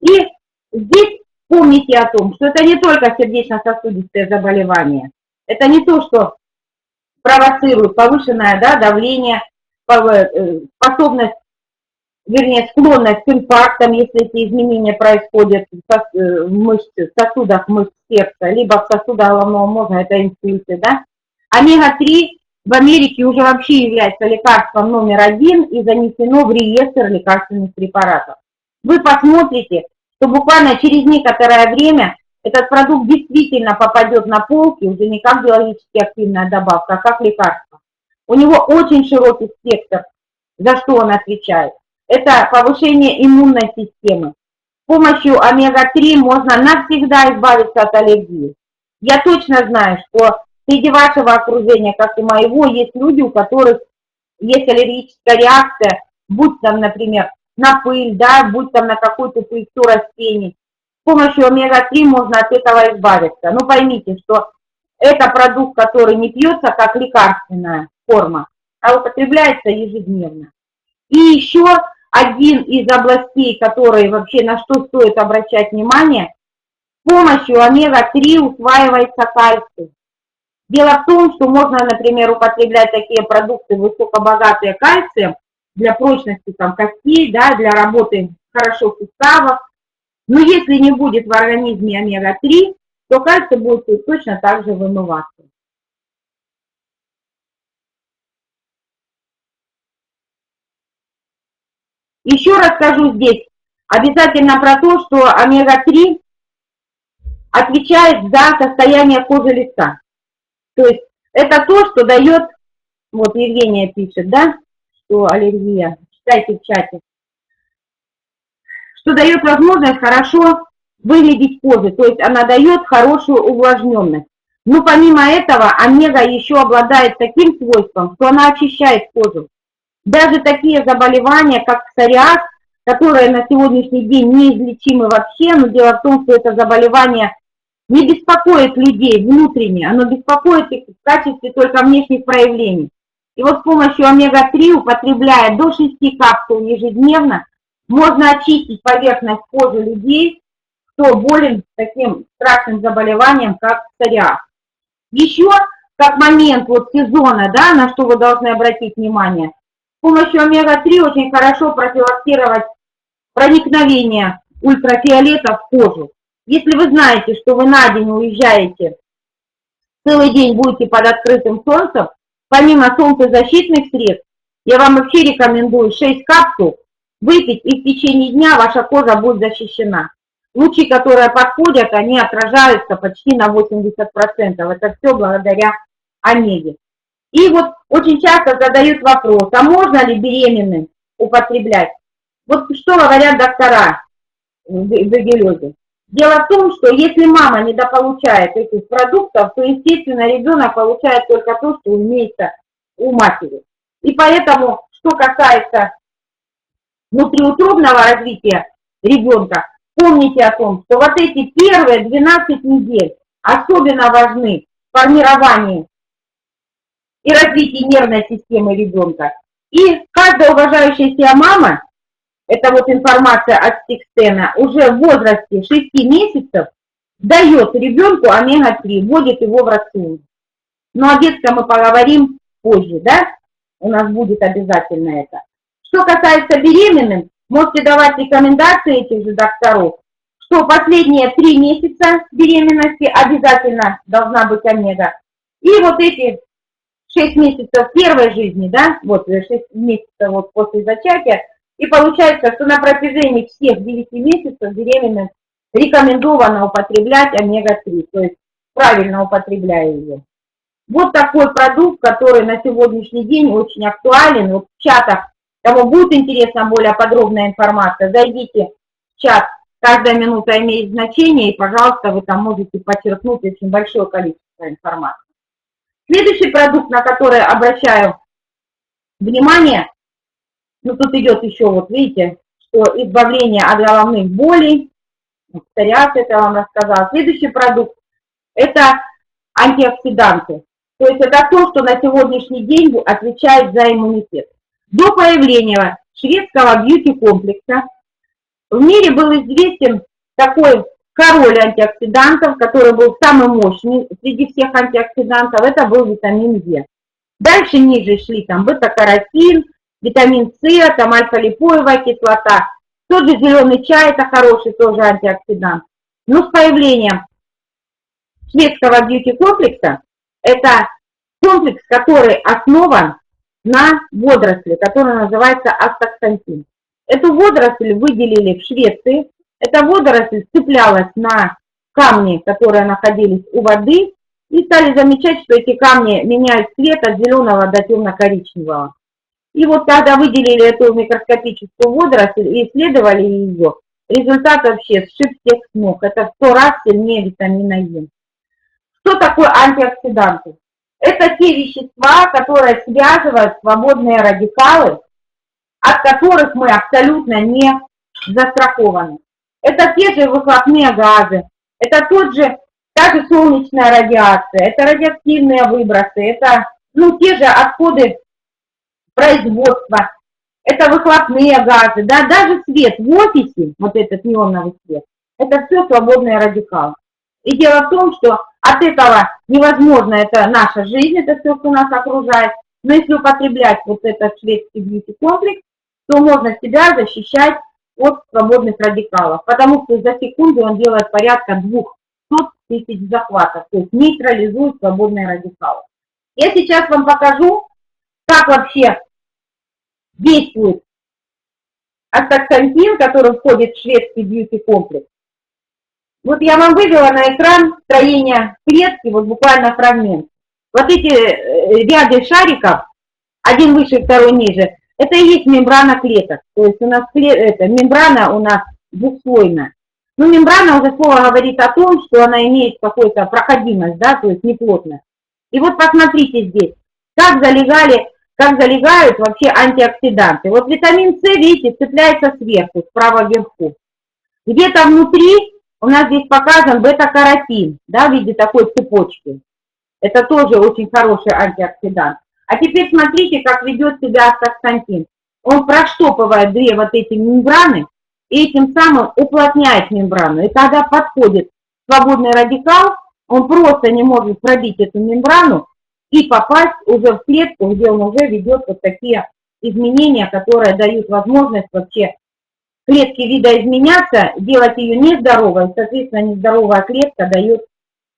И здесь помните о том, что это не только сердечно-сосудистые заболевания, это не то, что провоцирует повышенное давление, способность, вернее, склонность к инфарктам, если эти изменения происходят в сосудах мышц сердца, либо в сосудах головного мозга, это инсульты, да. Омега-3 в Америке уже вообще является лекарством номер 1 и занесено в реестр лекарственных препаратов. Вы посмотрите, что буквально через некоторое время этот продукт действительно попадет на полки уже не как биологически активная добавка, а как лекарство. У него очень широкий спектр, за что он отвечает. Это повышение иммунной системы. С помощью омега-3 можно навсегда избавиться от аллергии. Я точно знаю, что среди вашего окружения, как и моего, есть люди, у которых есть аллергическая реакция, будь там, например, на пыль, да, будь там на какую-то пыльцу растений. С помощью омега-3 можно от этого избавиться. Но поймите, что это продукт, который не пьется как лекарственная форма, а употребляется ежедневно. И еще один из областей, которые вообще на что стоит обращать внимание, с помощью омега-3 усваивается кальций. Дело в том, что можно, например, употреблять такие продукты высокобогатые кальцием для прочности там, костей, да, для работы хорошо суставов. Но если не будет в организме омега-3, то кальций будет точно так же вымываться. Еще расскажу здесь обязательно про то, что омега-3 отвечает за состояние кожи лица. То есть это то, что дает, вот Евгения пишет, да, что аллергия, читайте в чате, что дает возможность хорошо выглядеть кожей, то есть она дает хорошую увлажненность. Но помимо этого омега еще обладает таким свойством, что она очищает кожу. Даже такие заболевания, как псориаз, которые на сегодняшний день неизлечимы вообще, но дело в том, что это заболевание не беспокоит людей внутренне, оно беспокоит их в качестве только внешних проявлений. И вот с помощью омега-3, употребляя до 6 капсул ежедневно, можно очистить поверхность кожи людей, кто болен таким страшным заболеванием, как псориаз. Еще как момент вот сезона, да, на что вы должны обратить внимание, с помощью омега-3 очень хорошо профилактировать проникновение ультрафиолета в кожу. Если вы знаете, что вы на день уезжаете, целый день будете под открытым солнцем, помимо солнцезащитных средств, я вам вообще рекомендую 6 капсул выпить, и в течение дня ваша кожа будет защищена. Лучи, которые подходят, они отражаются почти на 80%. Это все благодаря омеге. И вот очень часто задают вопрос, а можно ли беременным употреблять? Вот что говорят доктора в вегелезе. Дело в том, что если мама недополучает этих продуктов, то, естественно, ребенок получает только то, что имеется у матери. И поэтому, что касается внутриутробного развития ребенка, помните о том, что вот эти первые 12 недель особенно важны в формировании и развитии нервной системы ребенка. И каждая уважающая себя мама, это вот информация от Стикстена, уже в возрасте 6 месяцев дает ребенку омега-3, вводит его в рацион. Но о детском мы поговорим позже, да? У нас будет обязательно это. Что касается беременным, можете давать рекомендации этих же докторов, что последние 3 месяца беременности обязательно должна быть омега. И вот эти 6 месяцев первой жизни, да, вот 6 месяцев вот после зачатия, и получается, что на протяжении всех 9 месяцев беременным рекомендовано употреблять омега-3, то есть правильно употребляя ее. Вот такой продукт, который на сегодняшний день очень актуален. Вот в чатах, кому будет интересна более подробная информация, зайдите в чат, каждая минута имеет значение, и, пожалуйста, вы там можете подчеркнуть очень большое количество информации. Следующий продукт, на который обращаю внимание, ну тут идет еще, вот видите, что избавление от головных болей, псориаз, это я вам рассказала. Следующий продукт – это антиоксиданты. То есть это то, что на сегодняшний день отвечает за иммунитет. До появления шведского бьюти-комплекса в мире был известен такой король антиоксидантов, который был самый мощный среди всех антиоксидантов, это был витамин Е. Дальше ниже шли там бета-каротин, витамин С, там альфа-липоевая кислота. Тот же зеленый чай, это хороший тоже антиоксидант. Но с появлением шведского бьюти-комплекса, это комплекс, который основан на водоросли, который называется астаксантин. Эту водоросль выделили в Швеции. Эта водоросль цеплялась на камни, которые находились у воды, и стали замечать, что эти камни меняют цвет от зеленого до темно-коричневого. И вот когда выделили эту микроскопическую водоросль и исследовали ее, результат вообще сшиб всех с ног. Это в 100 раз сильнее витамина Е. Что такое антиоксиданты? Это те вещества, которые связывают свободные радикалы, от которых мы абсолютно не застрахованы. Это те же выхлопные газы, это та же солнечная радиация, это радиоактивные выбросы, это те же отходы производства, это выхлопные газы, да, даже свет в офисе, вот этот неоновый свет, это все свободные радикалы. И дело в том, что от этого невозможно, это наша жизнь, это все, что нас окружает, но если употреблять вот этот шведский бьюти-комплекс, то можно себя защищать от свободных радикалов, потому что за секунду он делает порядка 200 тысяч захватов, то есть нейтрализует свободные радикалы. Я сейчас вам покажу, как вообще действует астаксантин, который входит в шведский бьюти-комплекс. Вот я вам вывела на экран строение клетки, вот буквально фрагмент. Вот эти ряды шариков, один выше, второй ниже, это и есть мембрана клеток. То есть у нас мембрана у нас двухслойная. Но мембрана уже слово говорит о том, что она имеет какую-то проходимость, да, то есть неплотная. И вот посмотрите здесь, как залегают вообще антиоксиданты. Вот витамин С, видите, цепляется сверху, справа вверху. Где-то внутри у нас здесь показан бета-каротин, да, в виде такой цепочки. Это тоже очень хороший антиоксидант. А теперь смотрите, как ведет себя астаксантин. Он проштопывает две вот эти мембраны и этим самым уплотняет мембрану. И когда подходит свободный радикал, он просто не может пробить эту мембрану и попасть уже в клетку, где он уже ведет вот такие изменения, которые дают возможность вообще клетке видоизменяться, делать ее нездоровой, соответственно, нездоровая клетка дает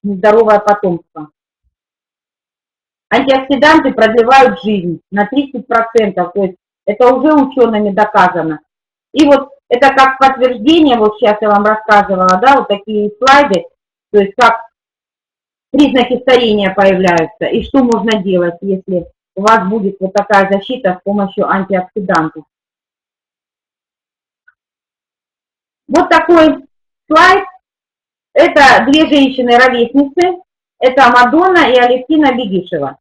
нездоровое потомство. Антиоксиданты продлевают жизнь на 30%, то есть это уже учеными доказано. И вот это как подтверждение, вот сейчас я вам рассказывала, да, вот такие слайды, то есть как признаки старения появляются и что можно делать, если у вас будет вот такая защита с помощью антиоксидантов. Вот такой слайд. Это две женщины-ровесницы. Это Мадонна и Алевтина Бегишева.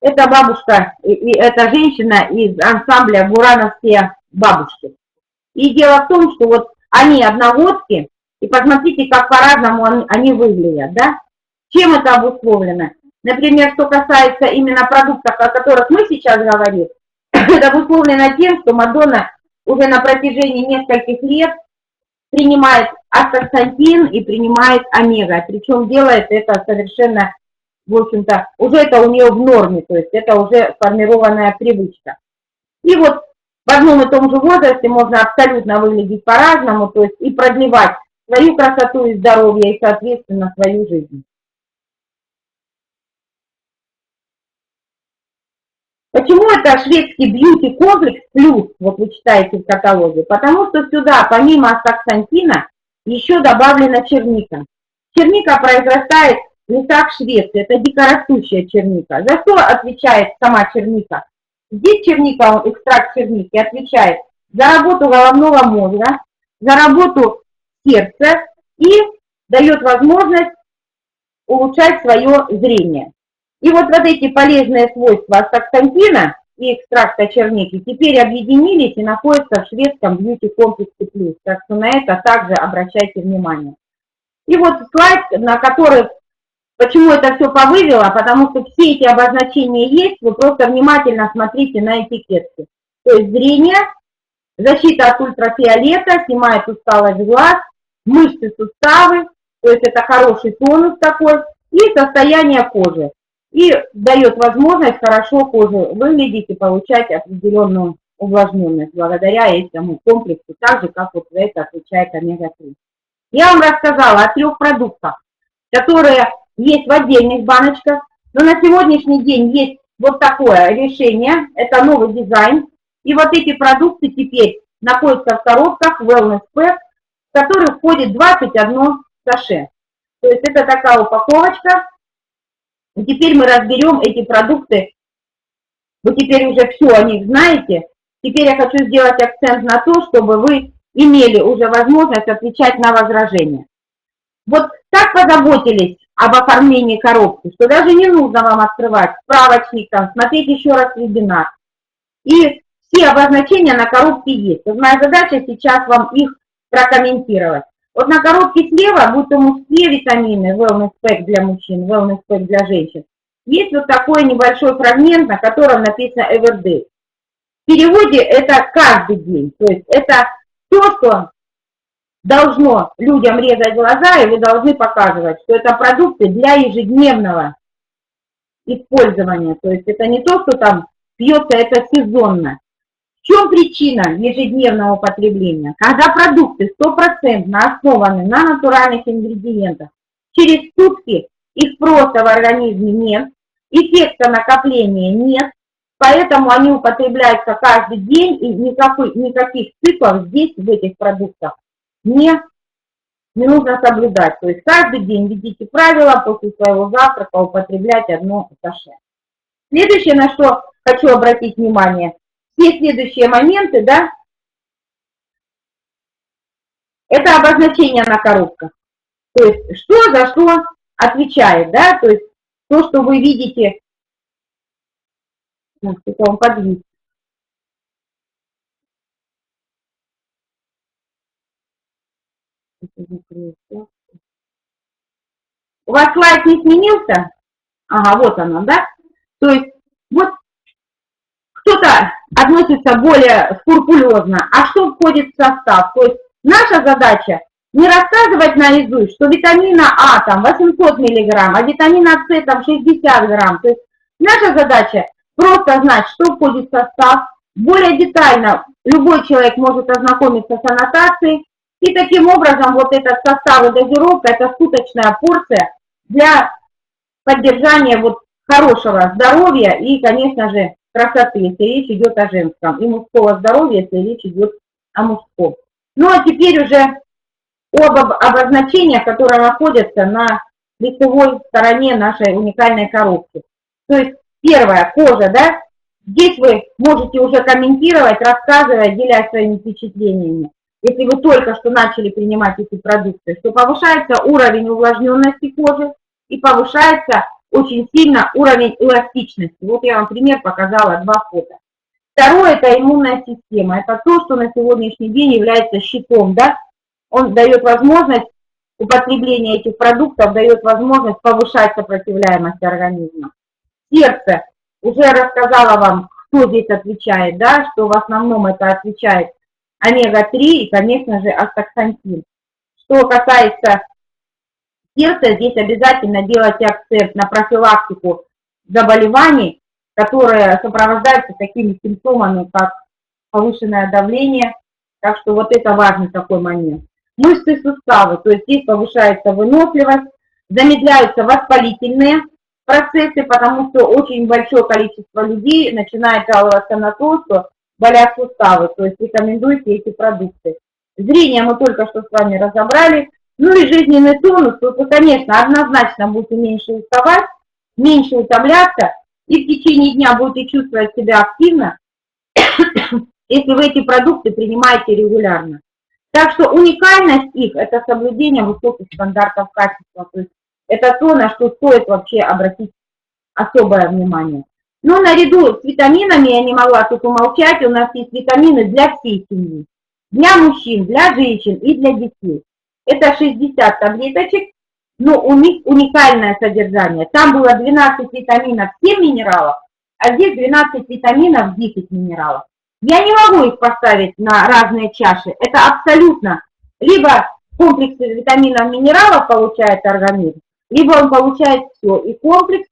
Это бабушка, это женщина из ансамбля «Бурановские бабушки». И дело в том, что вот они одногодки, и посмотрите, как по-разному они выглядят, да? Чем это обусловлено? Например, что касается именно продуктов, о которых мы сейчас говорим, это обусловлено тем, что Мадонна уже на протяжении нескольких лет принимает астаксантин и принимает омега, причем делает это совершенно, в общем-то, уже это у нее в норме, то есть это уже сформированная привычка. И вот в одном и том же возрасте можно абсолютно выглядеть по-разному, то есть и продлевать свою красоту и здоровье, и, соответственно, свою жизнь. Почему это шведский бьюти-комплекс плюс, вот вы читаете в каталоге? Потому что сюда, помимо астаксантина, еще добавлена черника. Черника произрастает в лесах Швеции, это дикорастущая черника. За что отвечает сама черника? Здесь черника, экстракт черники отвечает за работу головного мозга, за работу сердца и дает возможность улучшать свое зрение. И вот эти полезные свойства астаксантина и экстракта черники теперь объединились и находятся в шведском бьюти-комплексе плюс. Так что на это также обращайте внимание. И вот слайд, на который, почему это все повывело, потому что все эти обозначения есть, вы просто внимательно смотрите на этикетки. То есть зрение, защита от ультрафиолета, снимает усталость глаз, мышцы, суставы, то есть это хороший тонус такой, и состояние кожи. И дает возможность хорошо коже выглядеть и получать определенную увлажненность благодаря этому комплексу, так же, как вот за это отвечает омега-3. Я вам рассказала о 3 продуктах, которые есть в отдельных баночках, но на сегодняшний день есть вот такое решение, это новый дизайн, и вот эти продукты теперь находятся в коробках Велнес, в которых входит 21 саше. То есть это такая упаковочка. И теперь мы разберем эти продукты. Вы теперь уже все о них знаете. Теперь я хочу сделать акцент на то, чтобы вы имели уже возможность отвечать на возражения. Вот так позаботились об оформлении коробки, что даже не нужно вам открывать справочник, там, смотреть еще раз вебинар. И все обозначения на коробке есть. Вот моя задача сейчас вам их прокомментировать. Вот на коробке слева, будь то мужские витамины, Велнес Пэк для мужчин, Велнес Пэк для женщин, есть вот такой небольшой фрагмент, на котором написано Everyday. В переводе это каждый день, то есть это то, что должно людям резать глаза, и вы должны показывать, что это продукты для ежедневного использования. То есть это не то, что там пьется, это сезонно. В чем причина ежедневного употребления? Когда продукты 100% основаны на натуральных ингредиентах, через сутки их просто в организме нет, эффекта накопления нет, поэтому они употребляются каждый день, и никаких циклов здесь, в этих продуктах, не нужно соблюдать. То есть каждый день введите правила после своего завтрака употреблять 1 саше. Следующее, на что хочу обратить внимание, все следующие моменты, да, это обозначение на коробках. То есть что за что отвечает, да, то есть то, что вы видите, это он подвис. У вас слайд не сменился? Ага, вот оно, да? То есть вот кто-то относится более скрупулезно, а что входит в состав? То есть наша задача не рассказывать наизусть, что витамина А там 800 мг, а витамина С там 60 грамм. То есть наша задача просто знать, что входит в состав. Более детально любой человек может ознакомиться с аннотацией. И таким образом вот этот состав и дозировка, это суточная порция для поддержания вот хорошего здоровья и, конечно же, красоты, если речь идет о женском, и мужского здоровья, если речь идет о мужском. Ну а теперь уже об обозначениях, которые находятся на лицевой стороне нашей уникальной коробки. То есть первое, кожа, да, здесь вы можете уже комментировать, рассказывать, делясь своими впечатлениями, если вы только что начали принимать эти продукты, что повышается уровень увлажненности кожи и повышается очень сильно уровень эластичности. Вот я вам пример показала, 2 фото. Второе – это иммунная система. Это то, что на сегодняшний день является щитом, да? Он дает возможность, употребление этих продуктов дает возможность повышать сопротивляемость организма. Сердце. Уже рассказала вам, кто здесь отвечает, да? Что в основном это отвечает омега-3 и, конечно же, астаксантин. Что касается сердца, здесь обязательно делайте акцент на профилактику заболеваний, которые сопровождаются такими симптомами, как повышенное давление. Так что вот это важный такой момент. Мышцы, суставы, то есть здесь повышается выносливость, замедляются воспалительные процессы, потому что очень большое количество людей начинает жаловаться на то, что болят суставы, то есть рекомендуйте эти продукты. Зрение мы только что с вами разобрали. Ну и жизненный тонус, то вы, конечно, однозначно будете меньше уставать, меньше утомляться, и в течение дня будете чувствовать себя активно, если вы эти продукты принимаете регулярно. Так что уникальность их – это соблюдение высоких стандартов качества. То есть это то, на что стоит вообще обратить особое внимание. Но наряду с витаминами, я не могла тут умолчать, у нас есть витамины для всей семьи. Для мужчин, для женщин и для детей. Это 60 таблеточек, но у них уникальное содержание. Там было 12 витаминов, 7 минералов, а здесь 12 витаминов, 10 минералов. Я не могу их поставить на разные чаши. Это абсолютно либо комплекс витаминов, минералов получает организм, либо он получает все, и комплекс,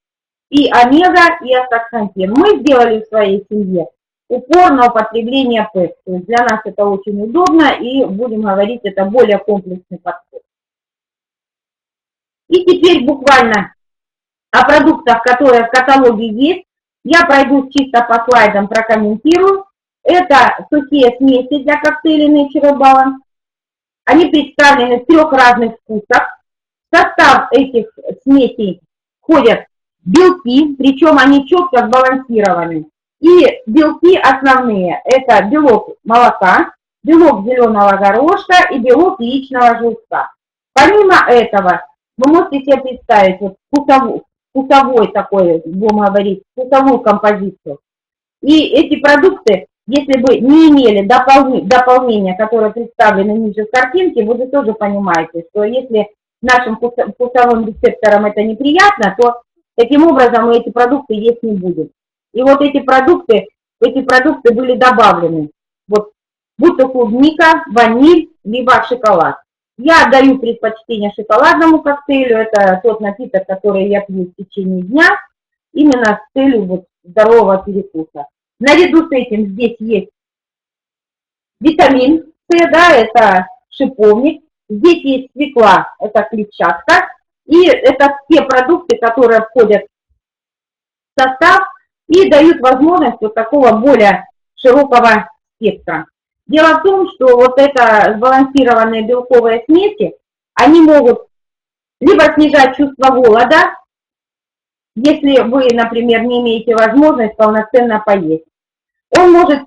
и омега, и астаксантин. Мы сделали в своей семье упор на употребление ПЭК. То есть для нас это очень удобно, и будем говорить, это более комплексный подход. И теперь буквально о продуктах, которые в каталоге есть, я пройдусь чисто по слайдам, прокомментирую. Это сухие смеси для коктейлей Natural Balance. Они представлены в 3 разных вкусах. В состав этих смесей входят белки, причем они четко сбалансированы. И белки основные – это белок молока, белок зеленого горошка и белок яичного желтка. Помимо этого, вы можете себе представить вот вкусовой такой, будем говорить, вкусовую композицию. И эти продукты, если бы не имели дополнения, которые представлены ниже в картинке, вы же тоже понимаете, что если нашим вкусовым рецепторам это неприятно, то таким образом мы эти продукты есть не будем. И вот эти продукты были добавлены, вот, будь то клубника, ваниль, либо шоколад. Я отдаю предпочтение шоколадному коктейлю, это тот напиток, который я пью в течение дня, именно с целью вот здорового перекуса. Наряду с этим здесь есть витамин С, да, это шиповник, здесь есть свекла, это клетчатка, и это те продукты, которые входят в состав и дают возможность вот такого более широкого спектра. Дело в том, что вот это сбалансированные белковые смеси, они могут либо снижать чувство голода, если вы, например, не имеете возможность полноценно поесть. Он может,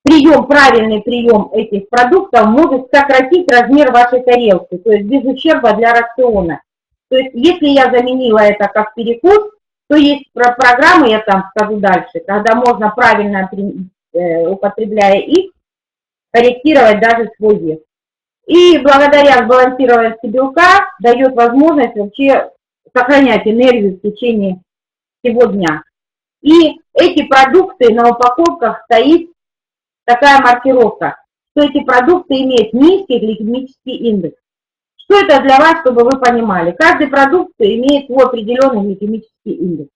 правильный прием этих продуктов может сократить размер вашей тарелки, то есть без ущерба для рациона. То есть если я заменила это как перекус, то есть программы, я там скажу дальше, когда можно правильно, употребляя их, корректировать даже свой вес. И благодаря сбалансированности белка дает возможность вообще сохранять энергию в течение всего дня. И эти продукты на упаковках стоит такая маркировка, что эти продукты имеют низкий гликемический индекс. Что это для вас, чтобы вы понимали? Каждый продукт имеет свой определенный гликемический индекс.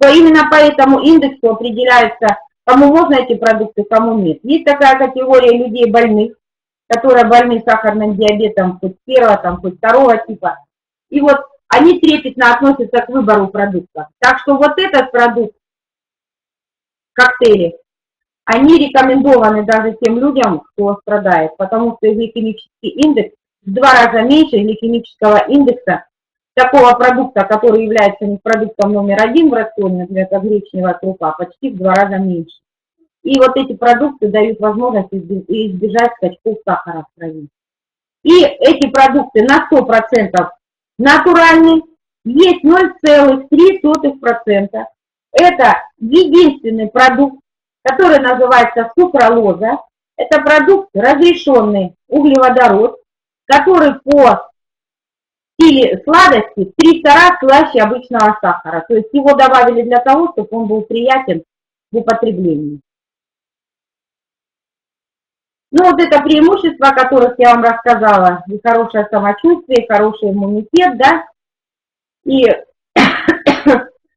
Именно по этому индексу определяется, кому можно эти продукты, кому нет. Есть такая категория людей больных, которые больны сахарным диабетом хоть первого, там, хоть второго типа. И вот они трепетно относятся к выбору продукта. Так что вот этот продукт, коктейли, они рекомендованы даже тем людям, кто страдает, потому что гликемический индекс в 2 раза меньше гликемического индекса такого продукта, который является продуктом номер 1 в рационе, например, как гречневая крупа, почти в 2 раза меньше. И вот эти продукты дают возможность избежать скачков сахара в крови. И эти продукты на 100% натуральные, есть 0,3%. Это единственный продукт, который называется сукралоза. Это продукт, разрешенный углеводород, который по силе сладости в 300 раз слаще обычного сахара. То есть его добавили для того, чтобы он был приятен в употреблении. Ну вот это преимущества, о которых я вам рассказала. И хорошее самочувствие, и хороший иммунитет, да. И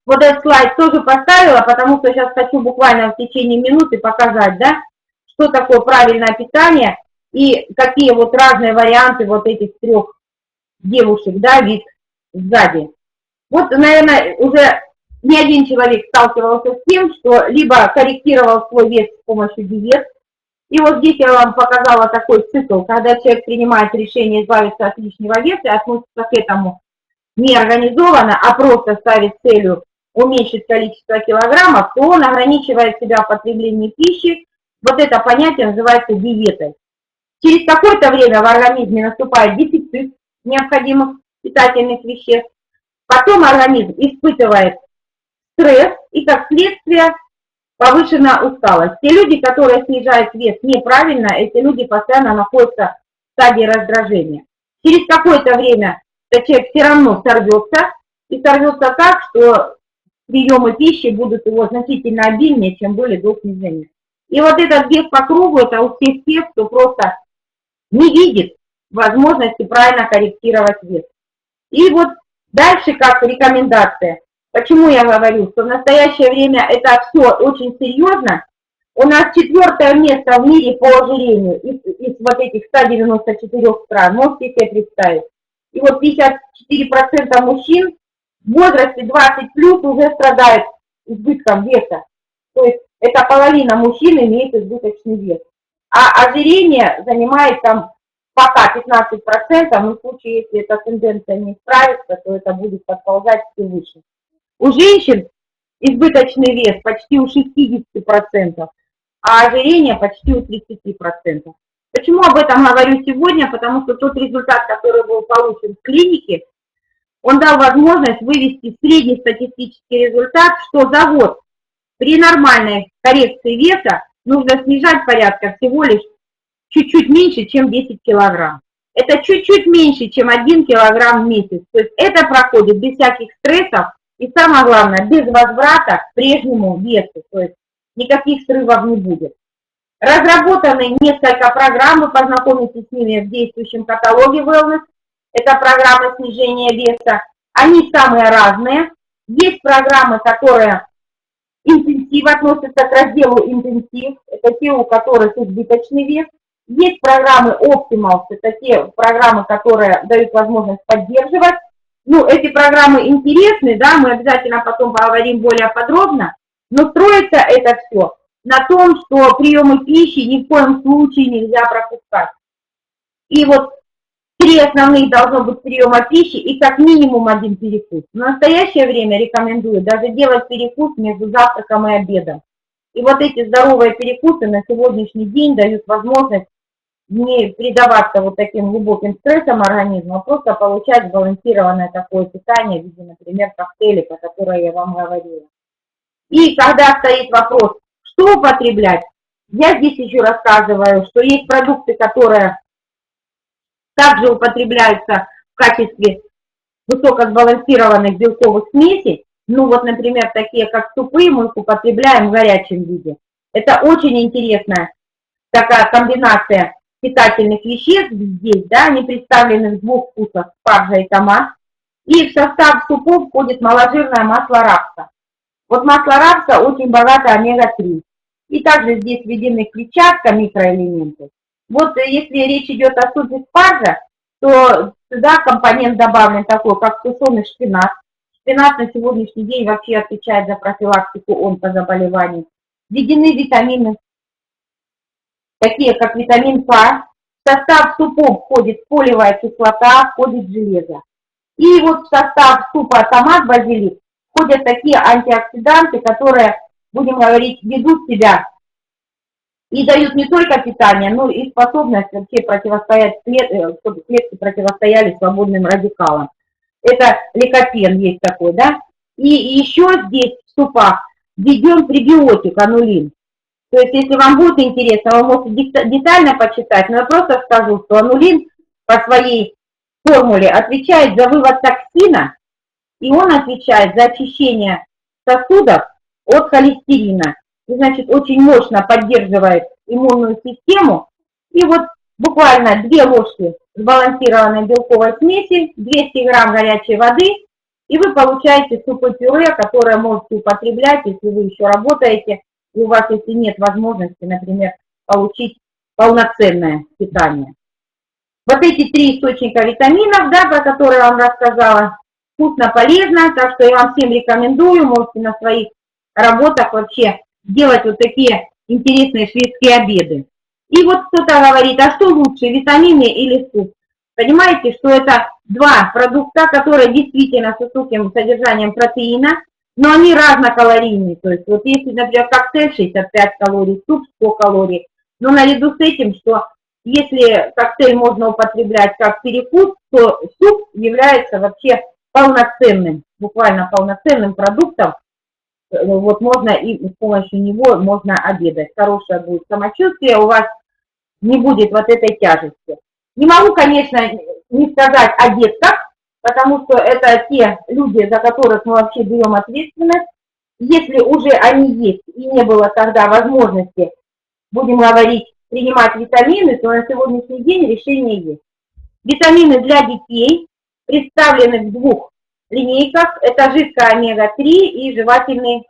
вот этот слайд тоже поставила, потому что сейчас хочу буквально в течение минуты показать, да, что такое правильное питание и какие вот разные варианты вот этих 3 девушек, да, вид сзади. Вот, наверное, уже ни один человек сталкивался с тем, что либо корректировал свой вес с помощью диет. И вот здесь я вам показала такой цикл, когда человек принимает решение избавиться от лишнего веса и относится к этому не организованно, а просто ставит целью уменьшить количество килограммов, то он ограничивает себя в потреблении пищи. Вот это понятие называется диетой. Через какое-то время в организме наступает дефицит необходимых питательных веществ. Потом организм испытывает стресс и, как следствие, повышенная усталость. Те люди, которые снижают вес неправильно, эти люди постоянно находятся в стадии раздражения. Через какое-то время этот человек все равно сорвется, и сорвется так, что приемы пищи будут его значительно обильнее, чем были до снижения. И вот этот бег по кругу, это у всех тех, кто просто не видит возможности правильно корректировать вес. И вот дальше как рекомендация. Почему я говорю, что в настоящее время это все очень серьезно. У нас 4-е место в мире по ожирению из вот этих 194 стран, можете себе представить. И вот 54% мужчин в возрасте 20 плюс уже страдают избытком веса. То есть это половина мужчин имеет избыточный вес. А ожирение занимает там пока 15%, но в случае, если эта тенденция не исправится, то это будет подползать все выше. У женщин избыточный вес почти у 60%, а ожирение почти у 30%. Почему об этом говорю сегодня? Потому что тот результат, который был получен в клинике, он дал возможность вывести среднестатистический результат, что за год при нормальной коррекции веса нужно снижать порядка всего лишь чуть-чуть меньше, чем 10 килограмм. Это чуть-чуть меньше, чем 1 килограмм в месяц. То есть это проходит без всяких стрессов и, самое главное, без возврата к прежнему весу. То есть никаких срывов не будет. Разработаны несколько программ, вы познакомитесь с ними в действующем каталоге Велнес. Это программы снижения веса. Они самые разные. Есть программы, которые интенсив относятся к разделу интенсив. Это те, у которых избыточный вес. Есть программы Optimals, это те программы, которые дают возможность поддерживать. Ну, эти программы интересны, да, мы обязательно потом поговорим более подробно, но строится это все на том, что приемы пищи ни в коем случае нельзя пропускать. И вот 3 основных должно быть приема пищи и как минимум 1 перекус. В настоящее время рекомендую даже делать перекус между завтраком и обедом. И вот эти здоровые перекусы на сегодняшний день дают возможность не предаваться вот таким глубоким стрессам организма, а просто получать сбалансированное такое питание в виде, например, коктейлей, про которые я вам говорила. И когда стоит вопрос, что употреблять, я здесь еще рассказываю, что есть продукты, которые также употребляются в качестве высокосбалансированных белковых смесей. Ну вот, например, такие как супы мы их употребляем в горячем виде. Это очень интересная такая комбинация питательных веществ здесь, да, они представлены в 2 вкусах, спаржа и томат. И в состав супов входит маложирное масло рапса. Вот масло рапса очень богато омега-3. И также здесь введены клетчатка, микроэлементы. Вот если речь идет о супе спаржа, то сюда компонент добавлен такой, как сушеный шпинат. Шпинат на сегодняшний день вообще отвечает за профилактику онкозаболеваний. Введены витамины, такие как витамин К. В состав супов входит фолиевая кислота, входит железо. И вот в состав супа томат, базилик входят такие антиоксиданты, которые, будем говорить, ведут себя и дают не только питание, но и способность вообще противостоять, чтобы клетки противостояли свободным радикалам. Это ликопен есть такой, да? И еще здесь в супах введен пребиотик анулин. То есть, если вам будет интересно, вы можете детально почитать, но я просто скажу, что анулин по своей формуле отвечает за вывод токсина, и он отвечает за очищение сосудов от холестерина. И, значит, очень мощно поддерживает иммунную систему. И вот буквально 2 ложки сбалансированной белковой смеси, 200 грамм горячей воды, и вы получаете суп-пюре, которое можете употреблять, если вы еще работаете, и у вас, если нет возможности, например, получить полноценное питание. Вот эти 3 источника витаминов, да, про которые я вам рассказала, вкусно, полезно, так что я вам всем рекомендую, можете на своих работах вообще делать вот такие интересные шведские обеды. И вот кто-то говорит, а что лучше, витамины или суп? Понимаете, что это два продукта, которые действительно с высоким содержанием протеина, но они разнокалорийные. То есть вот если, например, коктейль 65 калорий, суп 100 калорий, но наряду с этим, что если коктейль можно употреблять как перекус, то суп является вообще полноценным, буквально полноценным продуктом. Вот можно и с помощью него можно обедать. Хорошее будет самочувствие, у вас не будет вот этой тяжести. Не могу, конечно, не сказать о детках, потому что это те люди, за которых мы вообще берем ответственность. Если уже они есть и не было тогда возможности, будем говорить, принимать витамины, то на сегодняшний день решение есть. Витамины для детей представлены в двух линейках. Это жидкая омега-3 и жевательные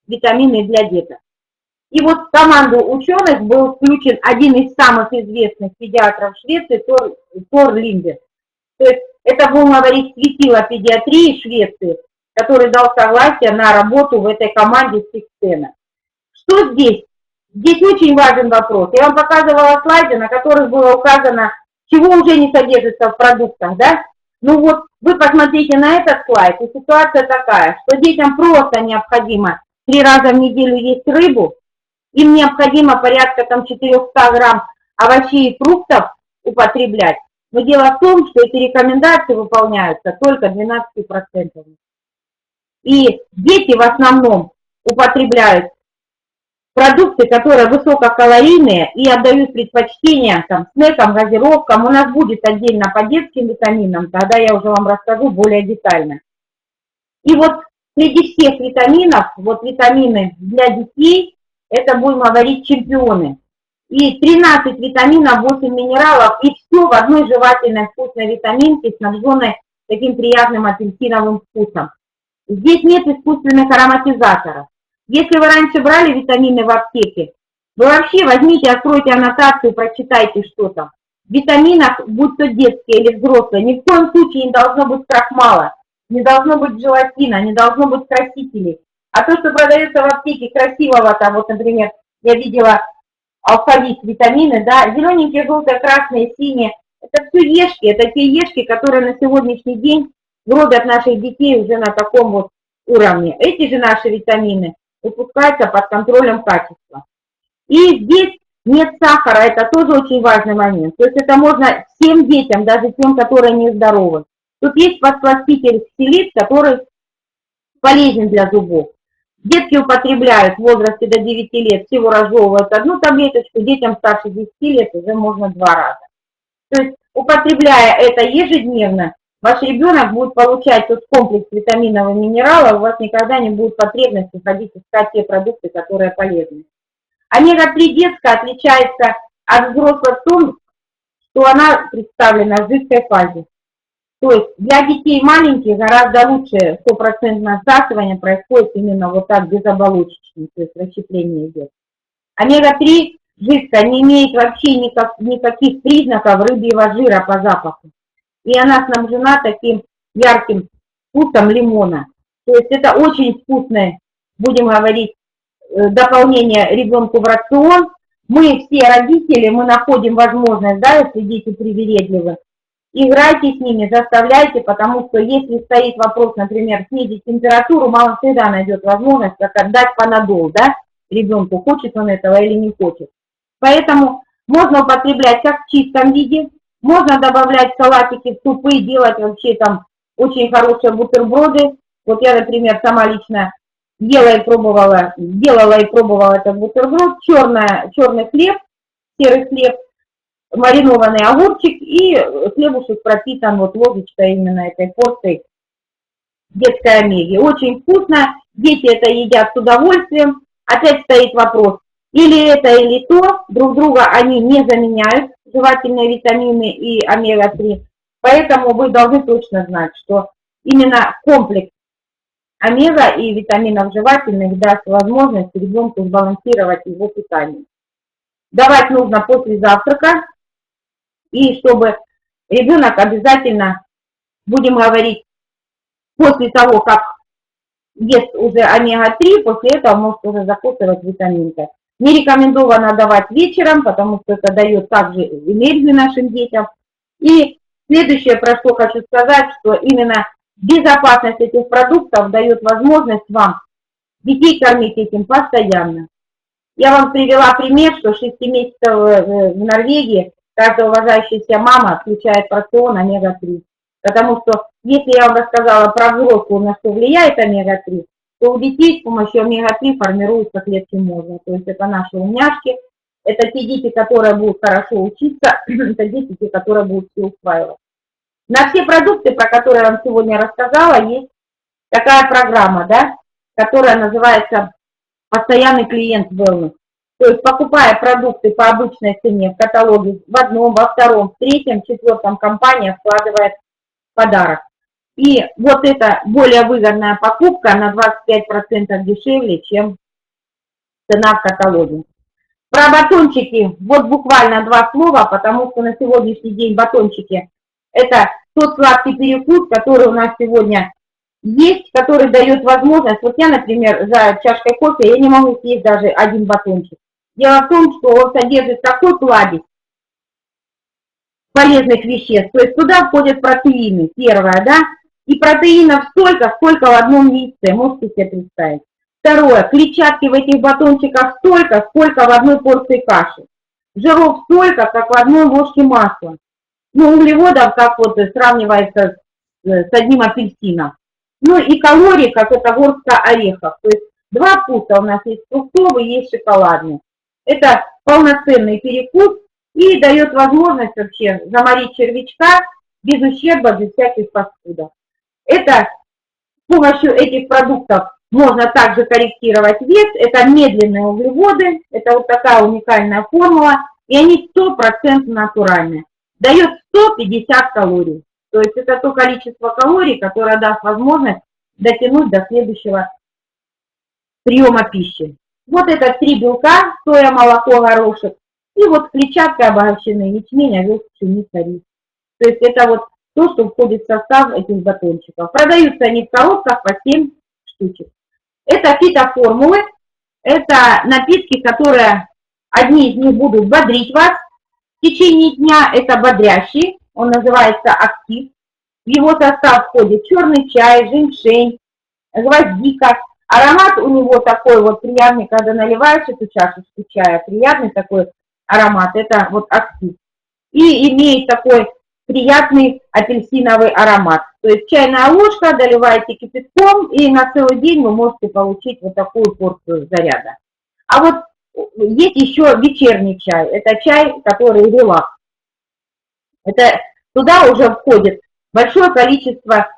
витамины для деток. И вот в команду ученых был включен один из самых известных педиатров Швеции, Тор Линдер. То есть это, будем говорить, светило педиатрии Швеции, который дал согласие на работу в этой команде Сикстена. Что здесь? Здесь очень важен вопрос. Я вам показывала слайды, на которых было указано, чего уже не содержится в продуктах, да? Ну вот, вы посмотрите на этот слайд, и ситуация такая, что детям просто необходимо 3 раза в неделю есть рыбу, им необходимо порядка там 400 грамм овощей и фруктов употреблять. Но дело в том, что эти рекомендации выполняются только 12%. И дети в основном употребляют продукты, которые высококалорийные и отдают предпочтение там, снекам, газировкам. У нас будет отдельно по детским витаминам, тогда я уже вам расскажу более детально. И вот среди всех витаминов, вот витамины для детей, это, будем говорить, чемпионы. И 13 витаминов, 8 минералов, и все в одной жевательной вкусной витаминке, снабженной таким приятным апельсиновым вкусом. Здесь нет искусственных ароматизаторов. Если вы раньше брали витамины в аптеке, вы вообще возьмите, откройте аннотацию, прочитайте, что там. В витаминах, будь то детские или взрослые, ни в коем случае не должно быть крахмала, не должно быть желатина, не должно быть красителей. А то, что продается в аптеке красивого, там вот, например, я видела алфавит витамины, да, зелененькие, желтые, красные, синие, это все ешки, это те ешки, которые на сегодняшний день гробят наших детей уже на таком вот уровне. Эти же наши витамины выпускаются под контролем качества. И здесь нет сахара, это тоже очень важный момент. То есть это можно всем детям, даже тем, которые нездоровы. Тут есть подсластитель ксилит, который полезен для зубов. Детки употребляют в возрасте до 9 лет, всего разжевывают одну таблеточку, детям старше 10 лет уже можно 2 раза. То есть, употребляя это ежедневно, ваш ребенок будет получать тот комплекс витаминов и минералов, у вас никогда не будет потребности ходить искать те продукты, которые полезны. Омега-3 детская отличается от взрослых в том, что она представлена в жидкой фазе. То есть для детей маленьких гораздо лучше 100% всасывание происходит именно вот так, безоболочечно, то есть расщепление идет. Омега-3 жидкая не имеет вообще никаких признаков рыбьего жира по запаху. И она снабжена таким ярким вкусом лимона. То есть это очень вкусное, будем говорить, дополнение ребенку в рацион. Мы все родители, мы находим возможность, да, если дети привередливы, играйте с ними, заставляйте, потому что если стоит вопрос, например, снизить температуру, мама всегда найдет возможность как дать панадол, да, ребенку, хочет он этого или не хочет. Поэтому можно употреблять как в чистом виде, можно добавлять салатики в супы, делать вообще там очень хорошие бутерброды. Вот я, например, сама лично делала и пробовала этот бутерброд, черный хлеб, серый хлеб, маринованный огурчик и хлебушек пропитан вот ложечкой именно этой порцией детской омеги. Очень вкусно, дети это едят с удовольствием. Опять стоит вопрос, или это, или то, друг друга они не заменяют, жевательные витамины и омега-3. Поэтому вы должны точно знать, что именно комплекс омега и витаминов жевательных даст возможность ребенку сбалансировать его питание. Давать нужно после завтрака, и чтобы ребенок обязательно, будем говорить, после того, как ест уже омега-3, после этого может уже закусывать витаминкой. Не рекомендовано давать вечером, потому что это дает также энергию нашим детям. И следующее, про что хочу сказать, что именно безопасность этих продуктов дает возможность вам детей кормить этим постоянно. Я вам привела пример, что 6 месяцев в Норвегии каждая уважающаяся мама включает в рацион омега-3. Потому что, если я вам рассказала про взрослую, на что влияет омега-3, то у детей с помощью омега-3 формируются клетки мозга. То есть это наши умняшки, это те дети, которые будут хорошо учиться, это дети, те, которые будут все усваивать. На все продукты, про которые я вам сегодня рассказала, есть такая программа, да, которая называется «Постоянный клиент Велнес». То есть, покупая продукты по обычной цене в каталоге в одном, во втором, в третьем, четвертом компания вкладывает подарок. И вот эта более выгодная покупка на 25% дешевле, чем цена в каталоге. Про батончики, вот буквально 2 слова, потому что на сегодняшний день батончики – это тот сладкий перекус, который у нас сегодня есть, который дает возможность. Вот я, например, за чашкой кофе я не могу съесть даже один батончик. Дело в том, что он содержит такой кладезь полезных веществ, то есть туда входят протеины, первое, да, и протеинов столько, сколько в одном яйце, можете себе представить. Второе, клетчатки в этих батончиках столько, сколько в одной порции каши. Жиров столько, как в одной ложке масла. Ну, углеводов, как вот сравнивается с одним апельсином. Ну и калорий, как это горстка орехов. То есть 2 вкуса у нас есть фруктовый, есть шоколадный. Это полноценный перекус и дает возможность вообще заморить червячка без ущерба, без всяких фастфудов. Это с помощью этих продуктов можно также корректировать вес. Это медленные углеводы, это вот такая уникальная формула, и они 100% натуральные. Дает 150 калорий. То есть это то количество калорий, которое даст возможность дотянуть до следующего приема пищи. Вот это 3 белка, соя, молоко, горошек. И вот клетчаткой обогащенный ячмень, овес, пшеница, рис. То есть это вот то, что входит в состав этих батончиков. Продаются они в коробках по 7 штучек. Это фитоформулы, это напитки, которые, одни из них будут бодрить вас в течение дня. Это бодрящий, он называется актив. В его состав входит черный чай, женьшень, гвоздика. Аромат у него такой вот приятный, когда наливаешь эту чашечку чая, приятный такой аромат, это вот актив. И имеет такой приятный апельсиновый аромат. То есть чайная ложка, доливаете кипятком, и на целый день вы можете получить вот такую порцию заряда. А вот есть еще вечерний чай, это чай, который релакс. Это туда уже входит большое количество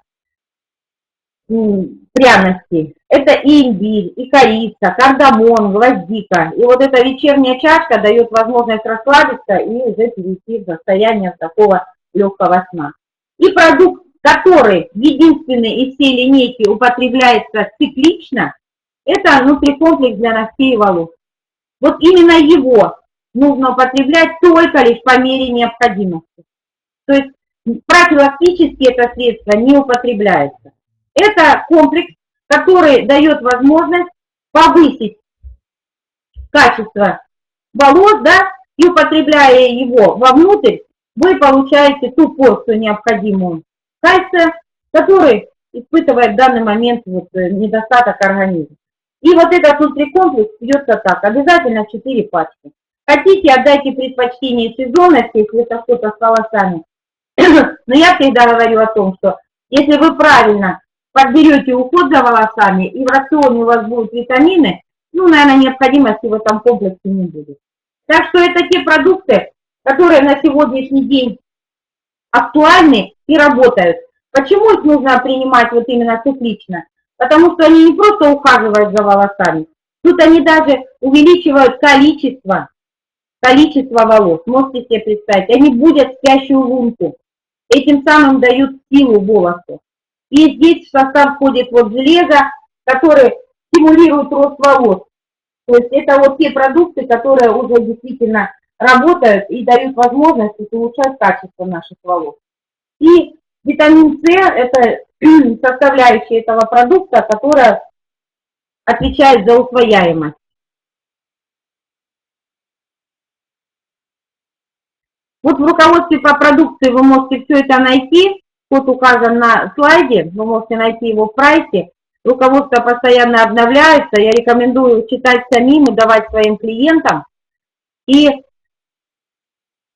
пряностей. Это и имбирь, и корица, кардамон, гвоздика. И вот эта вечерняя чашка дает возможность расслабиться и уже перейти в состояние такого легкого сна. И продукт, который единственный из всей линейки употребляется циклично, это нутрикомплекс для ногтей и волос. Вот именно его нужно употреблять только лишь по мере необходимости. То есть профилактически это средство не употребляется. Это комплекс, который дает возможность повысить качество волос, да, и употребляя его вовнутрь, вы получаете ту порцию необходимую кальция, который испытывает в данный момент вот недостаток организма. И вот этот нутрикомплекс пьется так, обязательно 4 пачки. Хотите, отдайте предпочтение сезонности, если это что-то с волосами. Но я всегда говорю о том, что если вы правильно подберете уход за волосами, и в рационе у вас будут витамины, ну, наверное, необходимости в этом комплексе не будет. Так что это те продукты, которые на сегодняшний день актуальны и работают. Почему их нужно принимать вот именно циклично? Потому что они не просто ухаживают за волосами, тут они даже увеличивают количество волос. Можете себе представить, они будут спящую лунку, этим самым дают силу волосу. И здесь в состав входит вот железо, которое стимулирует рост волос. То есть это вот те продукты, которые уже действительно работают и дают возможность улучшать качество наших волос. И витамин С – это составляющие этого продукта, которая отвечает за усвояемость. Вот в руководстве по продукции вы можете все это найти. Код указан на слайде, вы можете найти его в прайсе. Руководство постоянно обновляется, я рекомендую читать самим и давать своим клиентам. И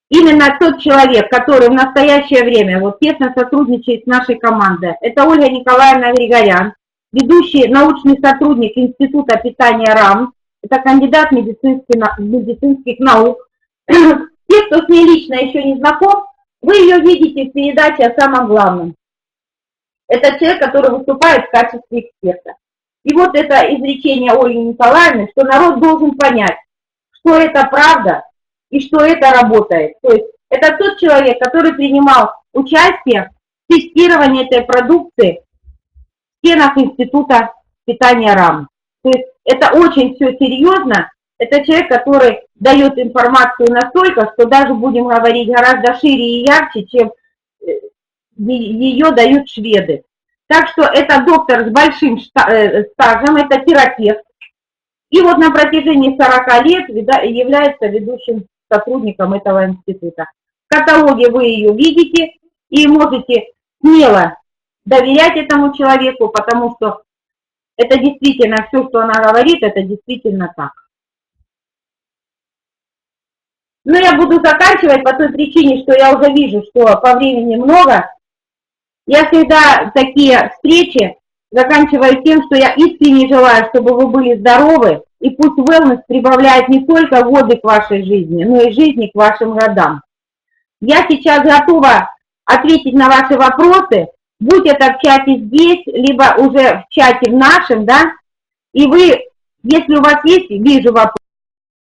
именно тот человек, который в настоящее время вот тесно сотрудничает с нашей командой, это Ольга Николаевна Григорян, ведущий научный сотрудник Института питания РАМ, это кандидат медицинских наук. Те, кто с ней лично еще не знаком, вы ее видите в передаче о самом главном. Это человек, который выступает в качестве эксперта. И вот это изречение Ольги Николаевны, что народ должен понять, что это правда и что это работает. То есть это тот человек, который принимал участие в тестировании этой продукции в стенах Института питания РАМ. То есть это очень все серьезно. Это человек, который дает информацию настолько, что даже будем говорить гораздо шире и ярче, чем ее дают шведы. Так что это доктор с большим стажем, это терапевт. И вот на протяжении 40 лет является ведущим сотрудником этого института. В каталоге вы ее видите и можете смело доверять этому человеку, потому что это действительно все, что она говорит, это действительно так. Но я буду заканчивать по той причине, что я уже вижу, что по времени много. Я всегда такие встречи заканчиваю тем, что я искренне желаю, чтобы вы были здоровы, и пусть Велнес прибавляет не только годы к вашей жизни, но и жизни к вашим годам. Я сейчас готова ответить на ваши вопросы, будь это в чате здесь, либо уже в чате в нашем, да, и вы, если у вас есть, вижу вопрос.